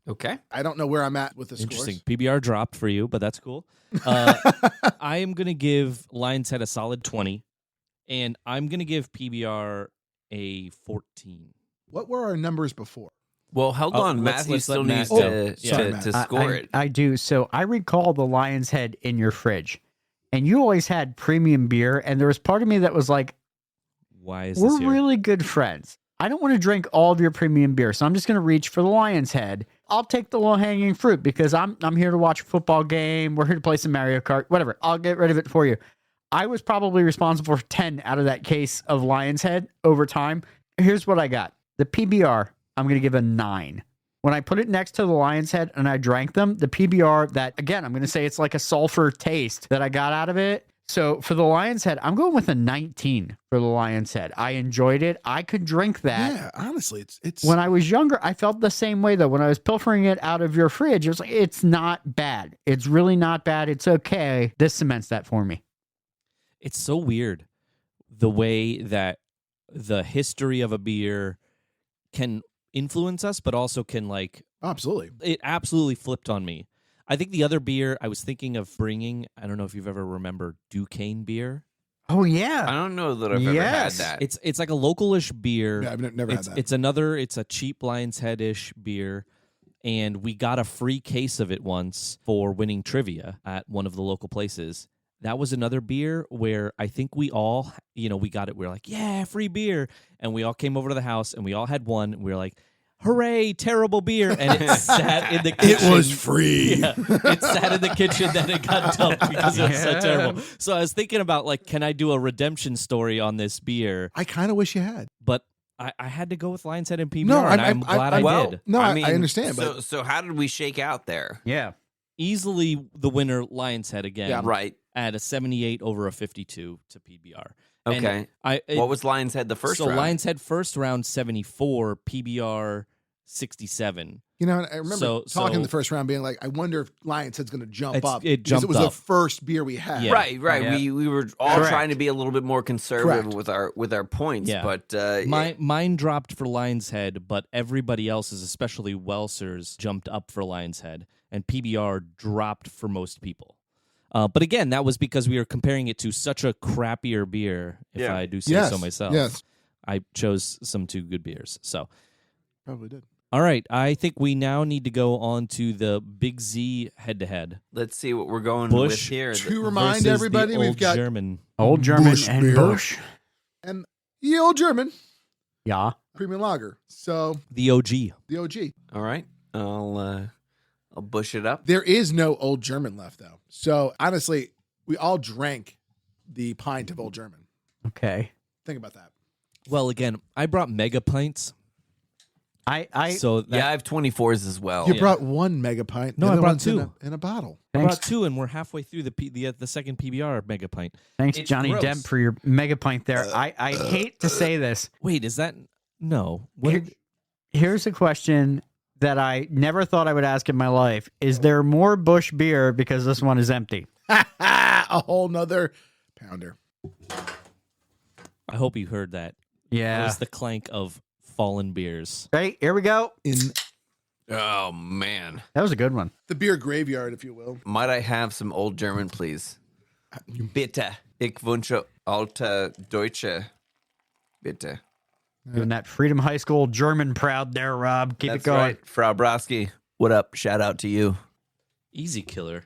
Okay. I don't know where I'm at with the Interesting. scores. PBR dropped for you, but that's cool. I am going to give Lion's Head a solid 20, and I'm going to give PBR a 14. What were our numbers before? Well, hold Oh, on. let's Matthew let still Matt needs go. to, Sorry, to, Matt. to score it. I do. So I recall the Lion's Head in your fridge, and you always had premium beer, and there was part of me that was like, Why is this we're here? really good friends. I don't want to drink all of your premium beer, so I'm just going to reach for the Lion's Head. I'll take the low-hanging fruit because I'm here to watch a football game. We're here to play some Mario Kart, whatever. I'll get rid of it for you. I was probably responsible for 10 out of that case of Lion's Head over time. Here's what I got. The PBR, I'm going to give a 9. When I put it next to the Lion's Head and I drank them, the PBR, that, again, I'm going to say it's like a sulfur taste that I got out of it. So for the Lion's Head, I'm going with a 19 for the Lion's Head. I enjoyed it. I could drink that. Yeah, honestly, it's When I was younger, I felt the same way, though. When I was pilfering it out of your fridge, it was like, it's not bad. It's really not bad. It's okay. This cements that for me. It's so weird the way that the history of a beer can influence us, but also can absolutely. it absolutely flipped on me. I think the other beer I was thinking of bringing, I don't know if you've ever remembered Duquesne beer. Oh, I yeah. don't know that I've ever had Yes. that. It's like a localish beer. Yeah, I've never had that. It's a cheap Lion's Head-ish beer, and we got a free case of it once for winning trivia at one of the local places. That was another beer where I think we all, we got it. We were like, yeah, free beer. And we all came over to the house and we all had one. And we were like, hooray, terrible beer. And it sat in the kitchen. It was free. Yeah, it sat in the kitchen, then it got dumped because it was so terrible. So I was thinking about, can I do a redemption story on this beer? I kind of wish you had. But I had to go with Lion's Head and PBR, No, and I'm glad I did. No, I mean, understand. So, But so how did we shake out there? Yeah. Easily the winner, Lion's Head again. Yeah. Right. At a 78 over a 52 to PBR. And Okay. What was Lion's Head the first round? So Lion's Head first round 74, PBR 67. I remember So- talking the first round, being like, I wonder if Lion's Head's going to jump up. It because jumped it was up. the first beer we had. Yeah. Right. Yeah. We were all Correct. trying to be a little bit more conservative Correct. with our points, Yeah. but Mine dropped for Lion's Head, but everybody else's, especially Welser's, jumped up for Lion's Head, and PBR dropped for most people. But again, that was because we were comparing it to such a crappier beer, if Yeah. I do say Yes. so myself. Yes. I chose some two good beers. So, Probably did. all right, I think we now need to go on to the Big Z head-to-head. let's see what we're going Bush with here. To remind versus everybody, the we've Old got German. Old German Bush and beer. Bush. and the Old German Yeah. premium lager. So The OG. the OG. All right, I'll bush it up. There is no Old German left, though. So honestly, we all drank the pint of Old German. Okay. Think about that. Well, again, I brought mega pints. So that, Yeah, I have 24s as well. You Yeah. brought one mega pint. No, the I other brought one's two. in a bottle. I Thanks, brought two, and we're halfway through the second PBR mega pint. thanks It's Johnny gross. Depp, for your mega pint there. I hate to say this. Wait, is that no? What Here- did- Here's a question that I never thought I would ask in my life. Is there more Bush beer because this one is empty? A whole nother pounder. I hope you heard that. It Yeah. was the clank of fallen beers. Right, here we go. In Oh man, That was a good one. the beer graveyard, if you will. might I have some Old German, please? Bitte. Ich wünsche alte Deutsche. Bitte. Doing that Freedom High School German proud there, Rob. Keep That's it going. right, Frau Broski. What up? Shout out to you. Easy killer.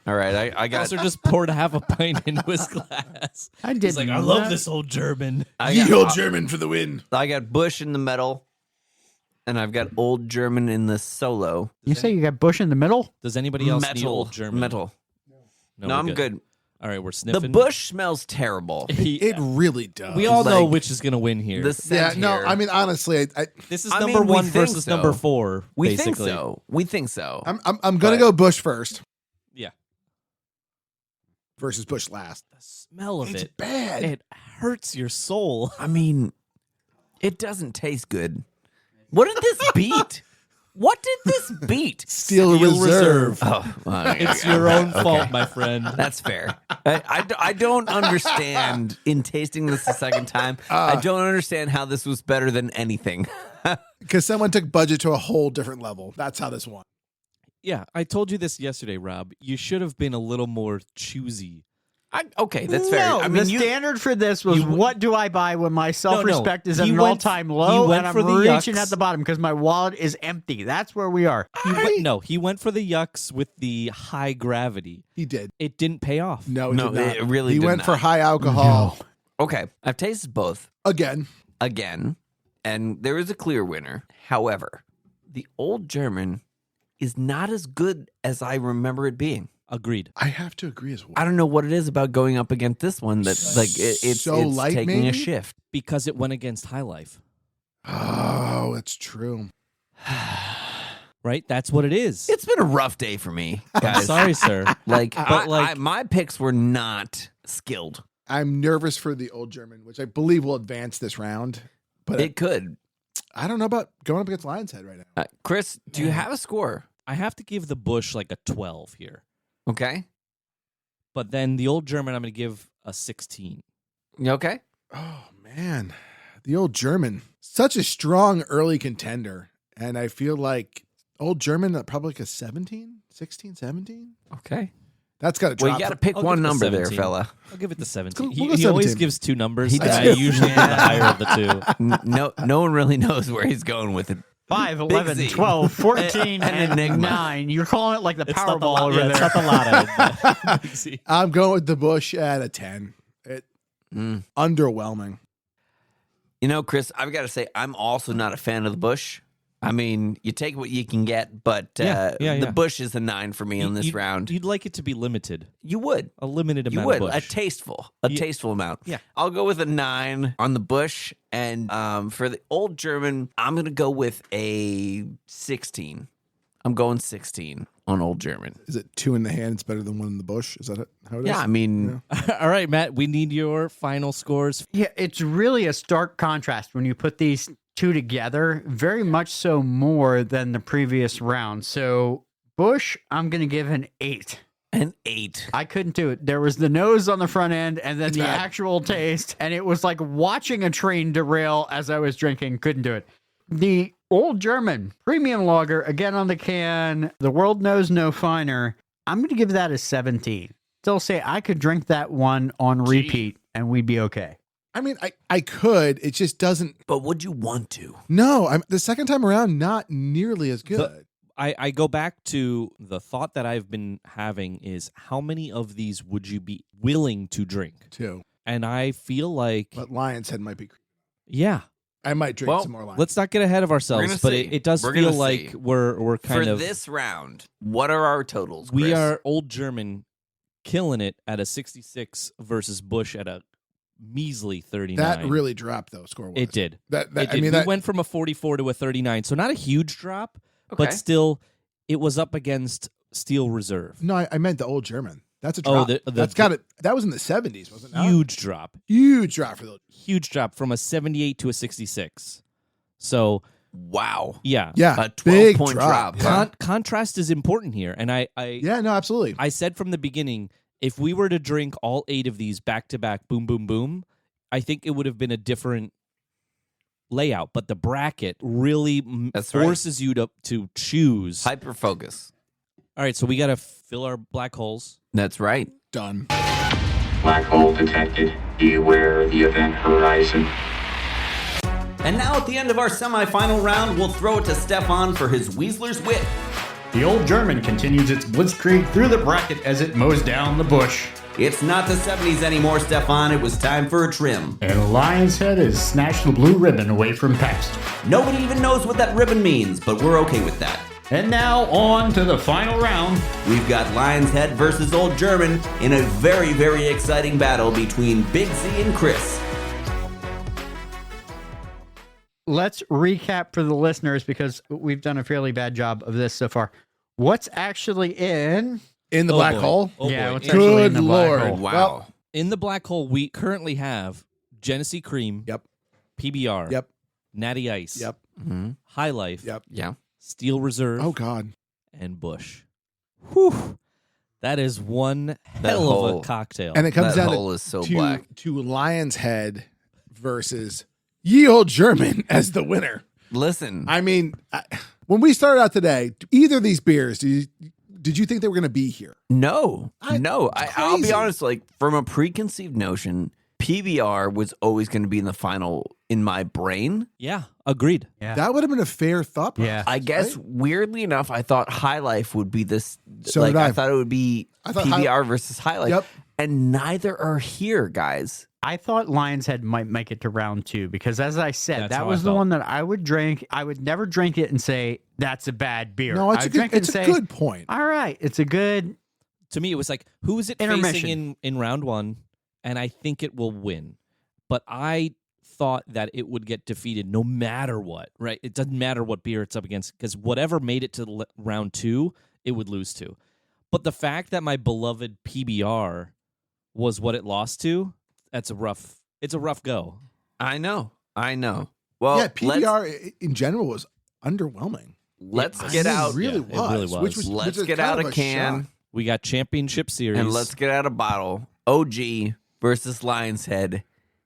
All right, I got. Also, just poured half a pint into his glass. I did. He's like, I love this Old German. The Old German for the win. I got Bush in the middle, and I've got Old German in the solo. You say you got Bush in the middle? Does anybody else need Metal. Old German? Metal. No, No, we're I'm good. All right, we're The sniffing. Bush smells terrible. It really does. We all know like- which is going to win here. The Yeah, scent no, here. I mean, honestly, This is I number mean, we one think versus so. number four. we basically. think so. We think so. I'm going to But- go Bush first Yeah. versus Bush last. The smell of It's it. bad. It hurts your soul. I mean, it doesn't taste good. What did this beat? What did this beat? Steel Reserve. Oh, well, It's your own fault, my friend. That's fair. I don't understand in tasting this the second time. I don't understand how this was better than anything. Because someone took budget to a whole different level. That's how this won. Yeah, I told you this yesterday, Rob. You should have been a little more choosy. Okay, that's fair. No, I mean, the standard for this was what do I buy when my self-respect is at He an went- all-time he low went and for I'm the reaching yucks. at the bottom because my wallet is empty. That's where we are. He went for the yucks with the high gravity. He did. It didn't pay off. No, No, did not. it really He did went not. for high alcohol okay, I've tasted both again. and there is a clear winner. However, the Old German is not as good as I remember it being. Agreed. I have to agree as well. I don't know what it is about going up against this one that it's So light, taking maybe? a shift. Because it went against High Life. Oh, it's true. Right? That's what it is. It's been a rough day for me, I'm guys. sorry, sir. But my picks were not skilled. I'm nervous for the Old German, which I believe will advance this round. But It could. I don't know about going up against Lion's Head right now. Chris, do you have a score? I have to give the Bush like a 12 here. Okay. But then the Old German, I'm going to give a 16. You okay? Oh, man. The Old German. Such a strong early contender. And I feel like Old German, probably like a 17, 16, 17. Okay. That's got to drop. Well, you got to pick I'll one give it a number there, 17. fella. I'll give it the 17. We'll go He always 17. gives two numbers, He and I does. usually give the higher of the two. No one really knows where he's going with it. 5, Big 11, Z. 12, 14, An and enigma. 9. You're calling it like the It's not the Powerball over It's there. not the lotto. See? I'm going with the Bush at a 10. Underwhelming. You know, Chris, I've got to say, I'm also not a fan of the Bush. I mean, you take what you can get, but the Bush is a 9 for me in this round. You'd like it to be limited. You would. A limited You amount would. of Bush. A tasteful amount. Yeah. I'll go with a 9 on the Bush. And for the Old German, I'm going to go with a 16. I'm going 16 on Old German. Is it 2 in the hand? It's better than 1 in the bush. Is that how it is? Yeah, I mean, All right, Matt, we need your final scores. Yeah, it's really a stark contrast when you put these two together, very much so more than the previous round. So, Bush, I'm going to give an 8. an 8. I couldn't do it. There was the nose on the front end and then the bad. actual taste, and it was like watching a train derail as I was drinking. Couldn't do it. The Old German premium lager, again on the can, the world knows no finer. I'm going to give that a 17. Still say I could drink that one on repeat and we'd be okay. I mean, I could. It just doesn't. But would you want to? No, the second time around, not nearly as good. I go back to the thought that I've been having is how many of these would you be willing to drink? Too. And I feel like, But Lion's Head might be. yeah, I might drink Well, some more Lion's. let's not get ahead of We're ourselves, gonna but see. it does We're feel gonna like see. we're kind For of this round, what are our totals, we Chris? are Old German killing it at a 66 versus Bush at a measly 39. That really dropped though, score wise. it did. That It I did. mean, we that went from a 44 to a 39, so not a huge drop, Okay. but still, it was up against Steel Reserve. no, I meant the Old German. That's a Oh, drop. the- That's got it. That was in the 70s, wasn't it? Huge drop. Huge drop for the. Huge drop from a 78 to a 66. So, Wow. yeah. Yeah, A big 12-point drop. Yeah. Contrast is important here. And I Yeah, no, absolutely. I said from the beginning, if we were to drink all 8 of these back to back, boom, boom, boom, I think it would have been a different layout. But the bracket really That's right. forces you to choose. Hyper focus. All right, so we got to fill our black holes. That's right. Done. Black hole detected. Beware the event horizon. And now at the end of our semifinal round, we'll throw it to Stephan for his Weasler's Wit. The Old German continues its blitzkrieg through the bracket as it mows down the Bush. It's not the 70s anymore, Stephan. It was time for a trim. And Lion's Head has snatched the blue ribbon away from Pabst. Nobody even knows what that ribbon means, but we're okay with that. And now on to the final round. We've got Lion's Head versus Old German in a very, very exciting battle between Big Z and Chris. Let's recap for the listeners because we've done a fairly bad job of this so far. What's actually in? In the Oh, black boy. hole? Oh, Yeah, boy. what's In- actually in Good the black Lord. hole? Wow. Well, In the black hole, we currently have Genesee Cream, Yep. PBR, Yep. Natty Ice, Yep. Mm-hmm. High Life, Yep. Yeah. Steel Reserve, Oh God. and Bush. Whew. That is one hell of a hole. cocktail. And it comes That down hole is so black. to Lion's Head versus Ye Old German as the winner. Listen, I mean, when we started out today, either of these beers, did you think they were going to be here? no. I'll be crazy. honest. Like from a preconceived notion, PBR was always going to be in the final in my brain. yeah, agreed. Yeah. That would have been a fair thought process. Yeah. I guess right? weirdly enough, I thought High Life would be this. So like did I. I thought it would be I thought PBR versus High Life. Yep. And neither are here, guys. I thought Lion's Head might make it to round 2 because, as I said, That's that how was I the felt. one that I would drink. I would never drink it and say that's a bad beer. No, I it's a would drink good, it it's and a say, good point. all right, it's a good. To me, it was like, who is it Intermission. facing in round 1? And I think it will win. But I thought that it would get defeated no matter what, right? It doesn't matter what beer it's up against because whatever made it to round 2, it would lose to. But the fact that my beloved PBR was what it lost to, it's a rough go. I know. Well, Yeah, PBR in general was underwhelming. Let's I get mean, out. it really Yeah, it really was. which Let's is get kind out of a can shock. We got Championship Series. and let's get out a bottle. OG versus Lion's Head.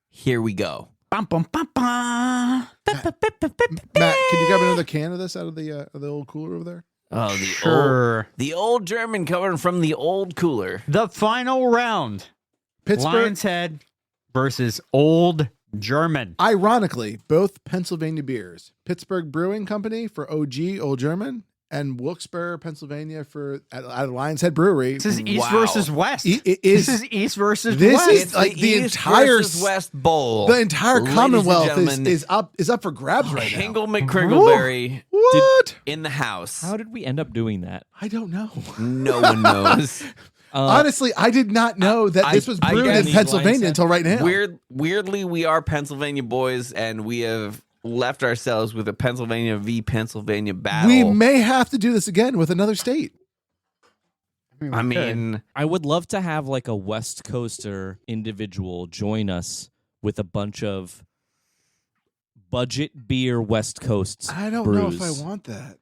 Here we go. Bum, bum, bum, bum. Matt, can you grab another can of this out of the old cooler over there? Oh, Sure. the old German coming from the old cooler. The final round. Pittsburgh. Lion's Head versus Old German. Ironically, both Pennsylvania beers. Pittsburgh Brewing Company for OG Old German, and Wilkes-Barre, Pennsylvania for at Lion's Head Brewery. This is East Wow. versus West. It is- this is East versus this West. is It's like the East entire versus West Bowl. the entire Ladies and Commonwealth gentlemen, is up for grabs right now. Hingle McCriggleberry What? in the house. How did we end up doing that? I don't know. No one knows. Honestly, I did not know that this was I brewed guess in Pennsylvania Lion's Head- until right now. Weirdly, we are Pennsylvania boys, and we have left ourselves with a Pennsylvania v. Pennsylvania battle. We may have to do this again with another state. I mean, I would love to have like a West Coaster individual join us with a bunch of budget beer West Coast I don't brews. know if I want that.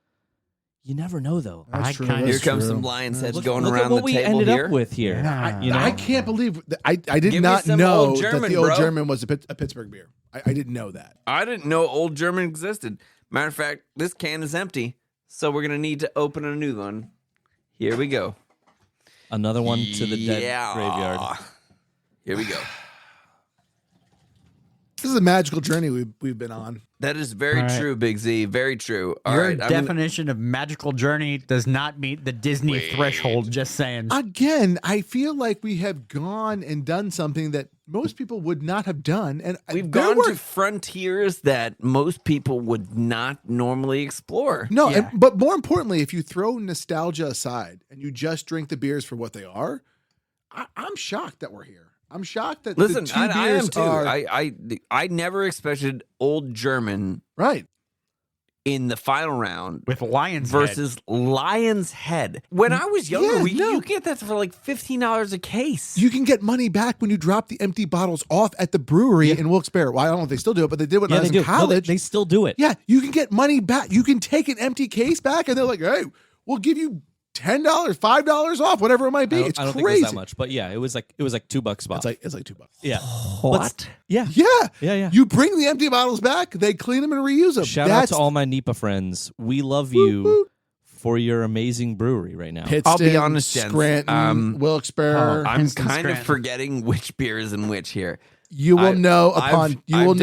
You never know though. That's I true. kinda- here That's comes true. some Lion's Heads Look, going look around at what the we table ended here. up with here. Yeah. You know? I can't believe that I did Give me not some know Old that German, the Old bro. German was a Pittsburgh beer. I didn't know that. I didn't know Old German existed. Matter of fact, this can is empty, so we're gonna need to open a new one. Here we go. Another one to the dead Yeah. graveyard. Here we go. This is a magical journey we've been on. That is very All right. true, Big Z. Very true. All Your right, I'm gonna- definition of magical journey does not meet the Disney threshold, just saying. Again, I feel like we have gone and done something that most people would not have done. And We've there gone were- to frontiers that most people would not normally explore. No, Yeah. but more importantly, if you throw nostalgia aside and you just drink the beers for what they are, I'm shocked that we're here. I'm shocked that Listen, the two I beers am too. are I never expected Old German right. in the final round With Lion's Head. versus Lion's Head. When I was younger, Yeah, no. you get that for like $15 a case. You can get money back when you drop the empty bottles off at the brewery in Wilkes-Barre. Well, I don't know if they still do it, but they did when I was in No, college. they still do it. Yeah, you can get money back. You can take an empty case back, and they're like, "Hey, we'll give you $10, $5 off, whatever it might be." It's I don't crazy. think it was that much, but yeah, it was like $2 spot. It's like $2. yeah, What? yeah. Yeah. You bring the empty bottles back, they clean them and reuse them. Shout out to all my NEPA friends. We love you for your amazing brewery right now. Pittston, I'll be honest, gents, Scranton, Wilkes-Barre. I'm Princeton, kind of Scranton. forgetting which beer is in which here. you will know I've upon done Old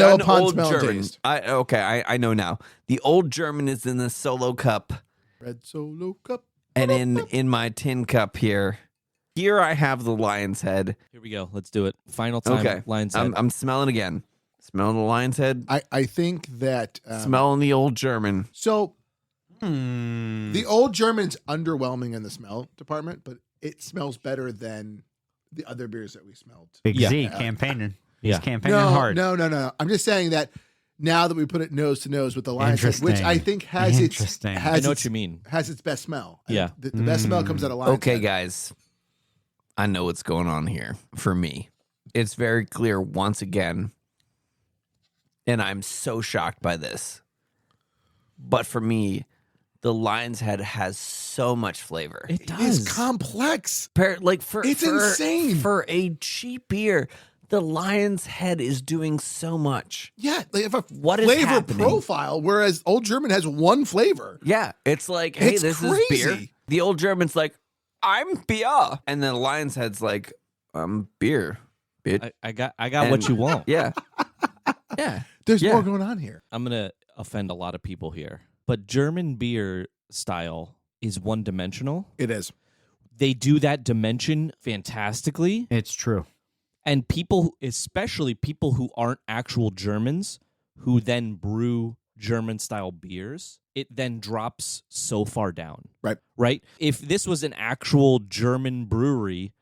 smell and German. taste. I know now. The Old German is in the solo cup. Red Solo Cup. And in my tin cup here I have the Lion's Head. Here we go. Let's do it. Final time. Okay, Lion's Head. I'm smelling again. Smelling the Lion's Head. I think that Smelling the Old German. so. Hmm. The Old German's underwhelming in the smell department, but it smells better than the other beers that we smelled. Big Yeah. Z campaigning. Yeah. He's campaigning hard. No. I'm just saying that now that we put it nose to nose with the Lion's Head, which Interesting. I think has its Interesting. has I know its, what you mean. has its best smell. I Yeah. think the best smell comes out of Lion's Okay, Head. guys. I know what's going on here for me. It's very clear once again, and I'm so shocked by this. But for me, the Lion's Head has so much flavor. It does. It's complex. It's insane. For a cheap beer, the Lion's Head is doing so much. Yeah, they have a What is flavor happening? profile, whereas Old German has one flavor. Yeah, it's like, hey, It's this is beer. crazy. The Old German's like, I'm beer, and then the Lion's Head's like, beer. Bitch. I got what you want. Yeah, yeah. There's Yeah. more going on here. I'm gonna offend a lot of people here, but German beer style is one dimensional. It is. They do that dimension fantastically. It's true. And people, especially people who aren't actual Germans, who then brew German style beers, it then drops so far down. Right. Right? If this was an actual German brewery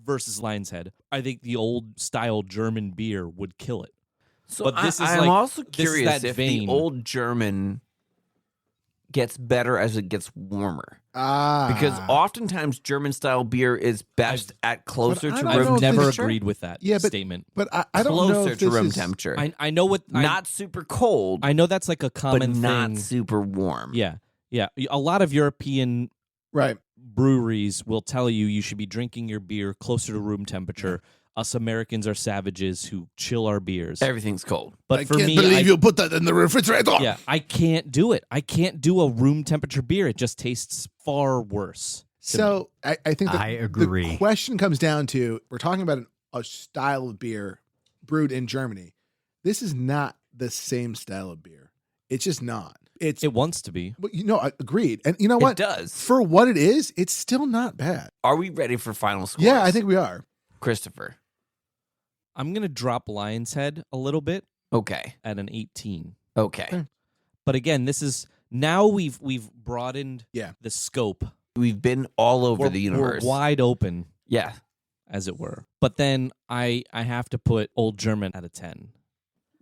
versus Lion's Head, I think the old style German beer would kill it. So But this is I'm like- also this is curious that if vein. the Old German gets better as it gets warmer. Because Ah. oftentimes German style beer is best at closer But I to don't know room if this Never is- agreed with that Yeah, but- statement. But I don't know Closer if to this room is, temperature. I know what Not super cold, I know that's like a but common not thing. super warm. Yeah. A lot of European Right. breweries will tell you should be drinking your beer closer to room temperature. Us Americans are savages who chill our beers. Everything's cold. But I for can't me, believe you put that in the refrigerator. yeah, I can't do it. I can't do a room temperature beer. It just tastes far worse. to me. So I think that I agree. The question comes down to, we're talking about a style of beer brewed in Germany. This is not the same style of beer. It's just not. It wants to be. But agreed. And you know what? It does. For what it is, it's still not bad. Are we ready for final scores? Yeah, I think we are. Christopher. I'm gonna drop Lion's Head a little bit Okay. at an 18. Okay. But again, this is now we've broadened Yeah. the scope. We've been all over the We're universe. wide open, Yeah. as it were. But then I have to put Old German at a 10.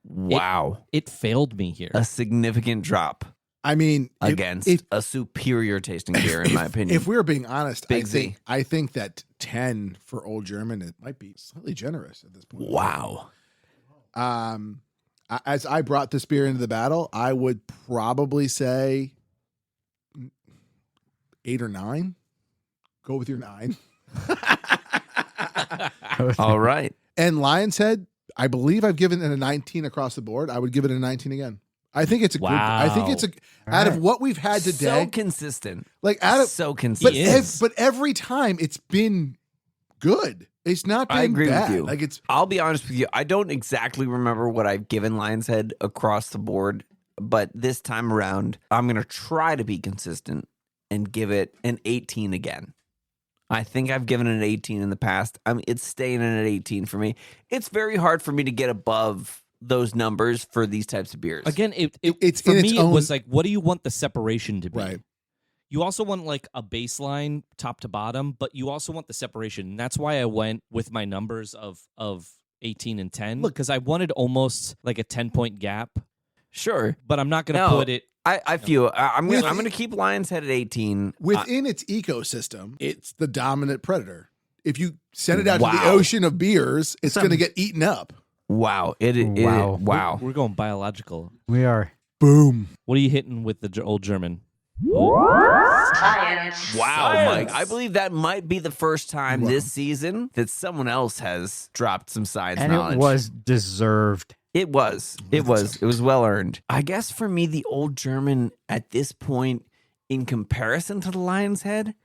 Wow. It failed me here. A significant drop I mean, against a superior tasting beer, in my opinion. if we were being honest, Big Z. I think that 10 for Old German, it might be slightly generous at this point. Wow. As I brought this beer into the battle, I would probably say 8 or 9. Go with your 9. All right. And Lion's Head, I believe I've given it a 19 across the board. I would give it a 19 again. I think it's a good. I think it's a out of what we've had So today. consistent. Like out of So but consistent. but every time it's been good. It's not been I agree bad. with you. Like it's I'll be honest with you. I don't exactly remember what I've given Lion's Head across the board, but this time around, I'm going to try to be consistent and give it an 18 again. I think I've given it an 18 in the past. I mean, it's staying in at 18 for me. It's very hard for me to get above those numbers for these types of beers. Again, It's for in me. its It own- was like, what do you want the separation to be? right. You also want like a baseline top to bottom, but you also want the separation. And that's why I went with my numbers of 18 and 10 Look- because I wanted almost like a 10-point gap, Sure. but I'm not going to No. put it. I feel I'm With- going to keep Lion's Head at 18. Within its ecosystem, it's the dominant predator. If you send it out to the Wow. ocean of beers, it's going to get eaten up. Wow. Wow. Wow. We're going biological. We are. Boom. What are you hitting with the Old German? Wow, Mike. I believe that might be the first time this season that someone else has dropped some science And knowledge. it was deserved. It was. It was well earned. I guess for me, the Old German at this point, in comparison to the Lion's Head,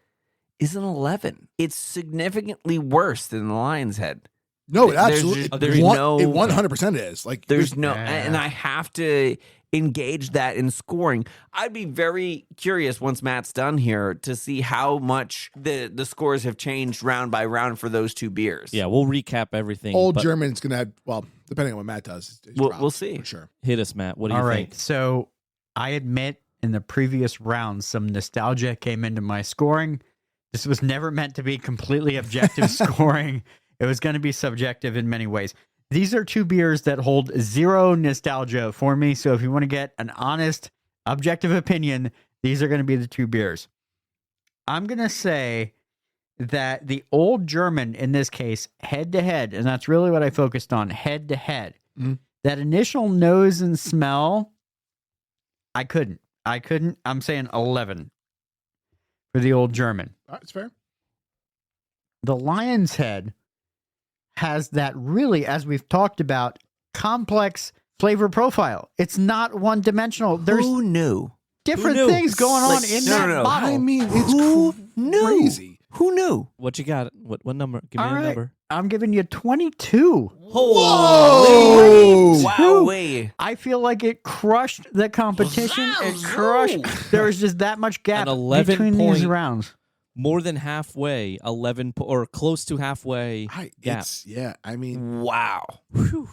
is an 11. It's significantly worse than the Lion's Head. No, it There's absolutely. just- there's it 100% is. Like There's no, Yeah. and I have to engage that in scoring. I'd be very curious once Matt's done here to see how much the scores have changed round by round for those two beers. Yeah, we'll recap everything. Old but German's going to have, well, depending on what Matt does. it We'll drops, see. For sure. Hit us, Matt. What do you All right. think? So I admit in the previous round, some nostalgia came into my scoring. This was never meant to be completely objective scoring. It was going to be subjective in many ways. These are two beers that hold zero nostalgia for me. So if you want to get an honest, objective opinion, these are going to be the two beers. I'm going to say that the Old German, in this case, head to head, and that's really what I focused on, head to head. Mhm. That initial nose and smell, I couldn't. I couldn't. I'm saying 11 for the Old German. That's fair. The Lion's Head has that really, as we've talked about, complex flavor profile. It's not one dimensional. There's Who knew? different Who knew? things going on Like, in no, that no, no. bottle. I mean, it's Who knew? crazy. Who knew? What you got? What number? Give me All a right. number. I'm giving you 22. Whoa! Wowee. I feel like it crushed the competition. It crushed. There was just that much gap An 11 between these point- rounds. More than halfway, or close to halfway gap. I mean, Wow. Whew.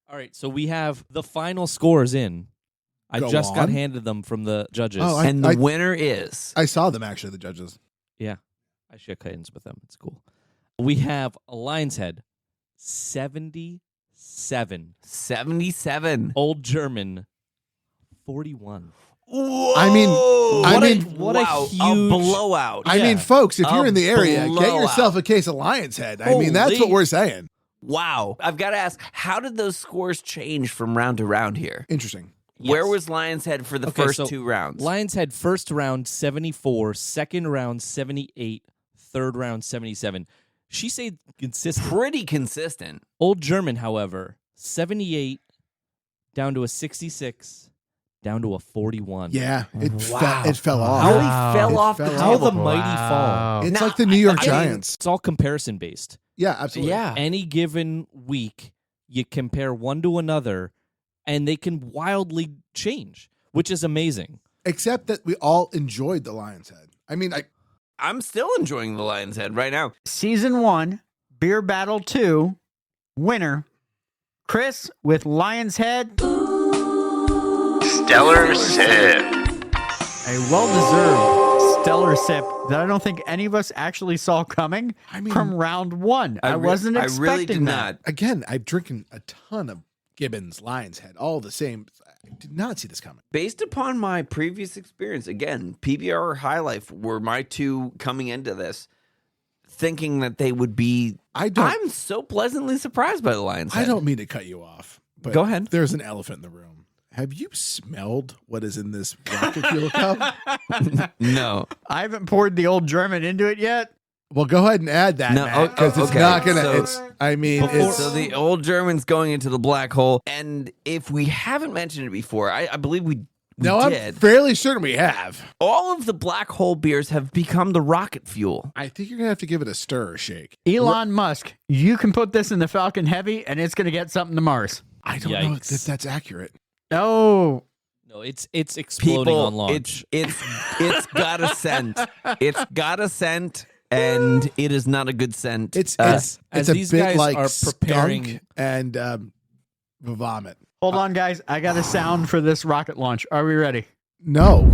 All right, so we have the final scores in. I Go just got on. handed them from the judges. Oh, And the winner is. I saw them actually, the judges. Yeah, I shook hands with them. It's cool. We have a Lion's Head, 77. 77. Old German, 41. Whoa. I mean, what a wow, huge- blowout. I mean, folks, if you're A in the area, get blowout. yourself a case of Lion's Head. I mean, that's what Holy- we're saying. Wow. I've got to ask, how did those scores change from round to round here? Interesting. Where Yes. was Lion's Head for the Okay, first so 2 rounds? Lion's Head first round 74, second round 78, third round 77. She said consistent. Pretty consistent. Old German, however, 78 down to a 66, down to a 41. Yeah, it Wow. fell off. How Wow. he fell It off fell the off. How table. the mighty fall. It's Now, like the New York I mean, Giants. It's all comparison based. Yeah, absolutely. Yeah. Any given week, you compare one to another, and they can wildly change, which is amazing. Except that we all enjoyed the Lion's Head. I mean, I'm still enjoying the Lion's Head right now. Season 1, Beer Battle 2, winner, Chris with Lion's Head. Stellar Sip. A well-deserved stellar sip that I don't think any of us actually saw coming I mean, from round 1. I wasn't I expecting really did that. not. again, I've drinking a ton of Gibbons Lion's Head, all the same. I did not see this coming. Based upon my previous experience, again, PBR or High Life were my 2 coming into this, thinking that they would be. I'm so pleasantly surprised by the Lion's Head. I don't mean to cut you off, but Go ahead. There's an elephant in the room. Have you smelled what is in this rocket fuel cup? No. I haven't poured the Old German into it yet. Well, go ahead and add that, No, Matt, because it's okay. not gonna. So- it's So the Old German's going into the black hole, and if we haven't mentioned it before, I believe we no. did. I'm fairly certain we have. All of the black hole beers have become the rocket fuel. I think you're gonna have to give it a stir or shake. Elon Musk, you can put this in the Falcon Heavy and it's going to get something to Mars. I don't know if Yikes. that's accurate. Oh, No, it's exploding on launch. It's got a scent. It's got a scent, and it is not a good scent. It's as it's a these bit guys like are preparing- skunk and vomit. hold on, guys. I got a sound for this rocket launch. Are we ready? No.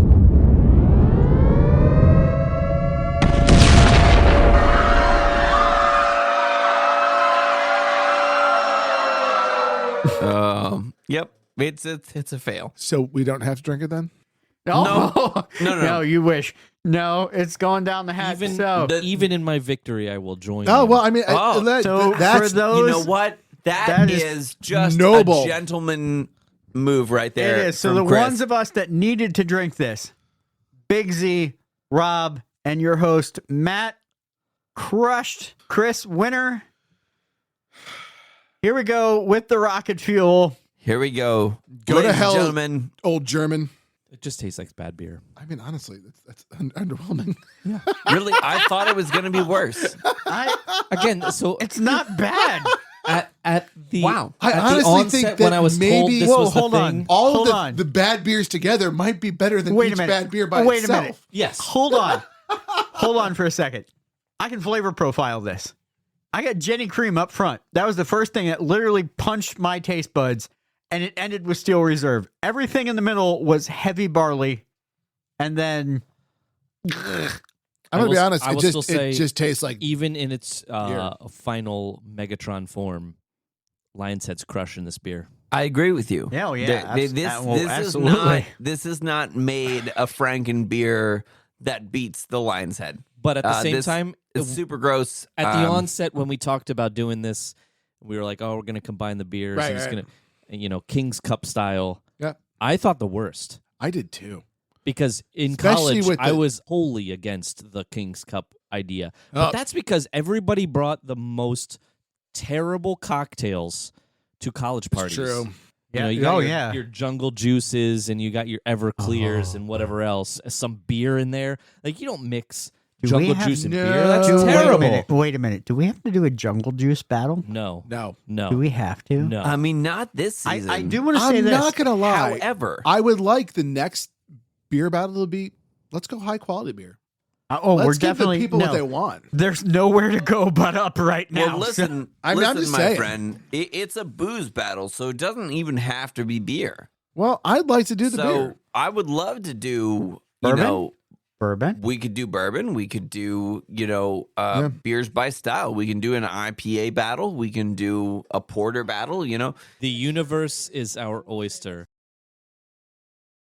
Yep. It's a fail. So we don't have to drink it then? No, No. you wish. No, it's going down the hatch. Even so, even in my victory, I will join. Oh you. well, I mean, Oh, so that's for those, You know what? That that is is just noble. a gentleman move right it there. is. So from the Chris. ones of us that needed to drink this, Big Z, Rob, and your host Matt, crushed. Chris, winner. Here we go with the rocket fuel. Here we go. Go to Ladies and hell. gentlemen. Old German. It just tastes like bad beer. I mean, honestly, that's underwhelming. Really, I thought it was going to be worse. Again, so It's not bad. at the Wow. I at the honestly onset think that when I was told maybe- this Whoa, was the hold on. thing. All Hold of on. the bad beers together might be better than Wait a each minute. bad beer by Wait a itself. minute. Yes. Hold on. Hold on for a second. I can flavor profile this. I got Jenny Cream up front. That was the first thing that literally punched my taste buds, and it ended with Steel Reserve. Everything in the middle was heavy barley, and then I'm gonna be honest. I will still say It just tastes like even in its Beer. final Megatron form, Lion's Head's crushing this beer. I agree with you. Yeah, oh, yeah, This this is not made a Franken beer that beats the Lion's Head. But at the same this time, It's super gross. at the onset when we talked about doing this, we were like, "Oh, we're going to combine the beers. Right, and it's right. going to, King's Cup style." Yeah. I thought the worst. I did too. Because in Especially college, with I the- was wholly against the King's Cup idea. Oh. But that's because everybody brought the most terrible cocktails to college parties. True. You Yeah. know, you got Oh, your, yeah. your Jungle Juices and you got your Everclears and whatever else. Some beer in there. Like, you don't mix Do we Jungle have- Juice and No. beer. That's Wait a terrible. Wait a minute. Do we have to do a jungle juice battle? No. No. No. Do we have to? No. I mean, not this season. I do want to say I'm this. not going to lie. However, I would like the next beer battle to be, let's go high quality beer. Oh, Let's we're give definitely the people no. what they want. There's nowhere to go but up right now. well, listen, I'm listen, just my saying. friend. It's a booze battle, so it doesn't even have to be beer. Well, I'd like to do the so beer. I would love to do, Bourbon? Bourbon. we could do bourbon. We could do, beers by style. We can do an IPA battle. We can do a porter battle, The universe is our oyster.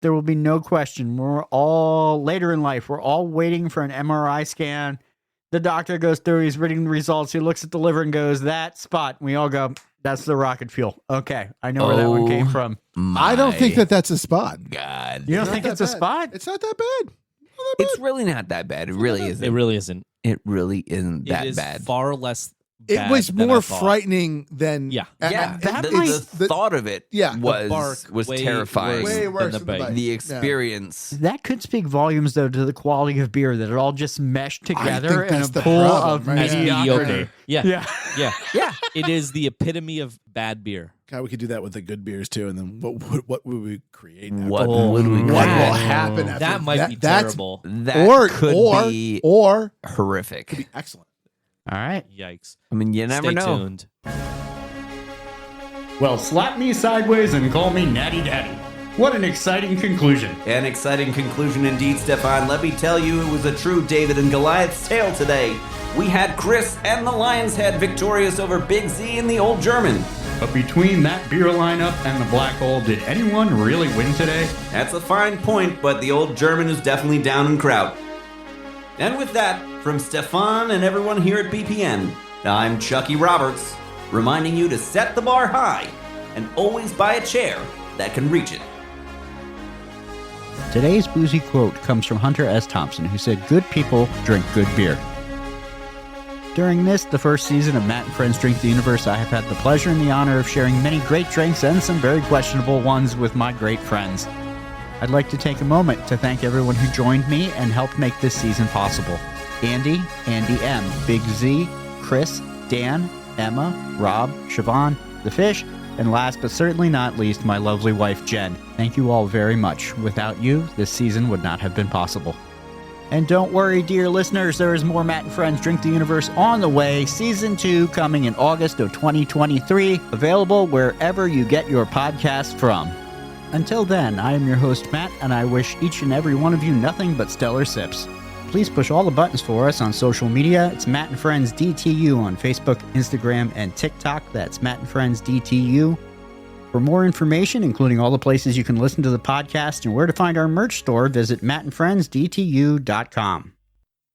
There will be no question. We're all later in life. We're all waiting for an MRI scan. The doctor goes through. He's reading the results. He looks at the liver and goes, "That spot." We all go, "That's the rocket fuel." Okay, I know where that one came from. I don't think that's a spot. God. You don't Not think that it's a bad. spot? It's not that bad. Not that bad. It's really not that bad. It really isn't. It really isn't. It really isn't that it is bad. far less It bad was than more I thought. frightening than Yeah. Yeah, that the, might- the thought of it Yeah. The was bark way terrifying. worse. way than worse the than the bite. bite. The Yeah. experience. That could speak volumes, though, to the quality of beer, that it all just meshed together think in that's a the pool problem, of right? As mediocrity. mediocre. Yeah. Yeah. Yeah. Yeah. It is the epitome of bad beer. God, we could do that with the good beers too, and then what would we create? after What that? would we What create? will happen after That might be That's- terrible. That could be or horrific. could be excellent. All right. Yikes. I mean, you never Stay know. tuned. Well, slap me sideways and call me Natty Daddy. What an exciting conclusion. An exciting conclusion indeed, Stephan. Let me tell you, it was a true David and Goliath's tale today. We had Chris and the Lion's Head victorious over Big Z and the Old German. But between that beer lineup and the black hole, did anyone really win today? That's a fine point, but the Old German is definitely down in kraut. And with that, from Stephan and everyone here at BPN, I'm Chucky Roberts, reminding you to set the bar high and always buy a chair that can reach it. Today's boozy quote comes from Hunter S. Thompson, who said, "Good people drink good beer." During this, the first season of Matt and Friends Drink the Universe, I have had the pleasure and the honor of sharing many great drinks and some very questionable ones with my great friends. I'd like to take a moment to thank everyone who joined me and helped make this season possible. Andy, Andy M, Big Z, Chris, Dan, Emma, Rob, Siobhan, The Fish, and last but certainly not least, my lovely wife, Jen. Thank you all very much. Without you, this season would not have been possible. And don't worry, dear listeners, there is more Matt and Friends Drink the Universe on the way. Season 2 coming in August of 2023, available wherever you get your podcasts from. Until then, I am your host, Matt, and I wish each and every one of you nothing but stellar sips. Please push all the buttons for us on social media. It's Matt and Friends DTU on Facebook, Instagram, and TikTok. That's Matt and Friends DTU. For more information, including all the places you can listen to the podcast and where to find our merch store, visit mattandfriendsdtu.com.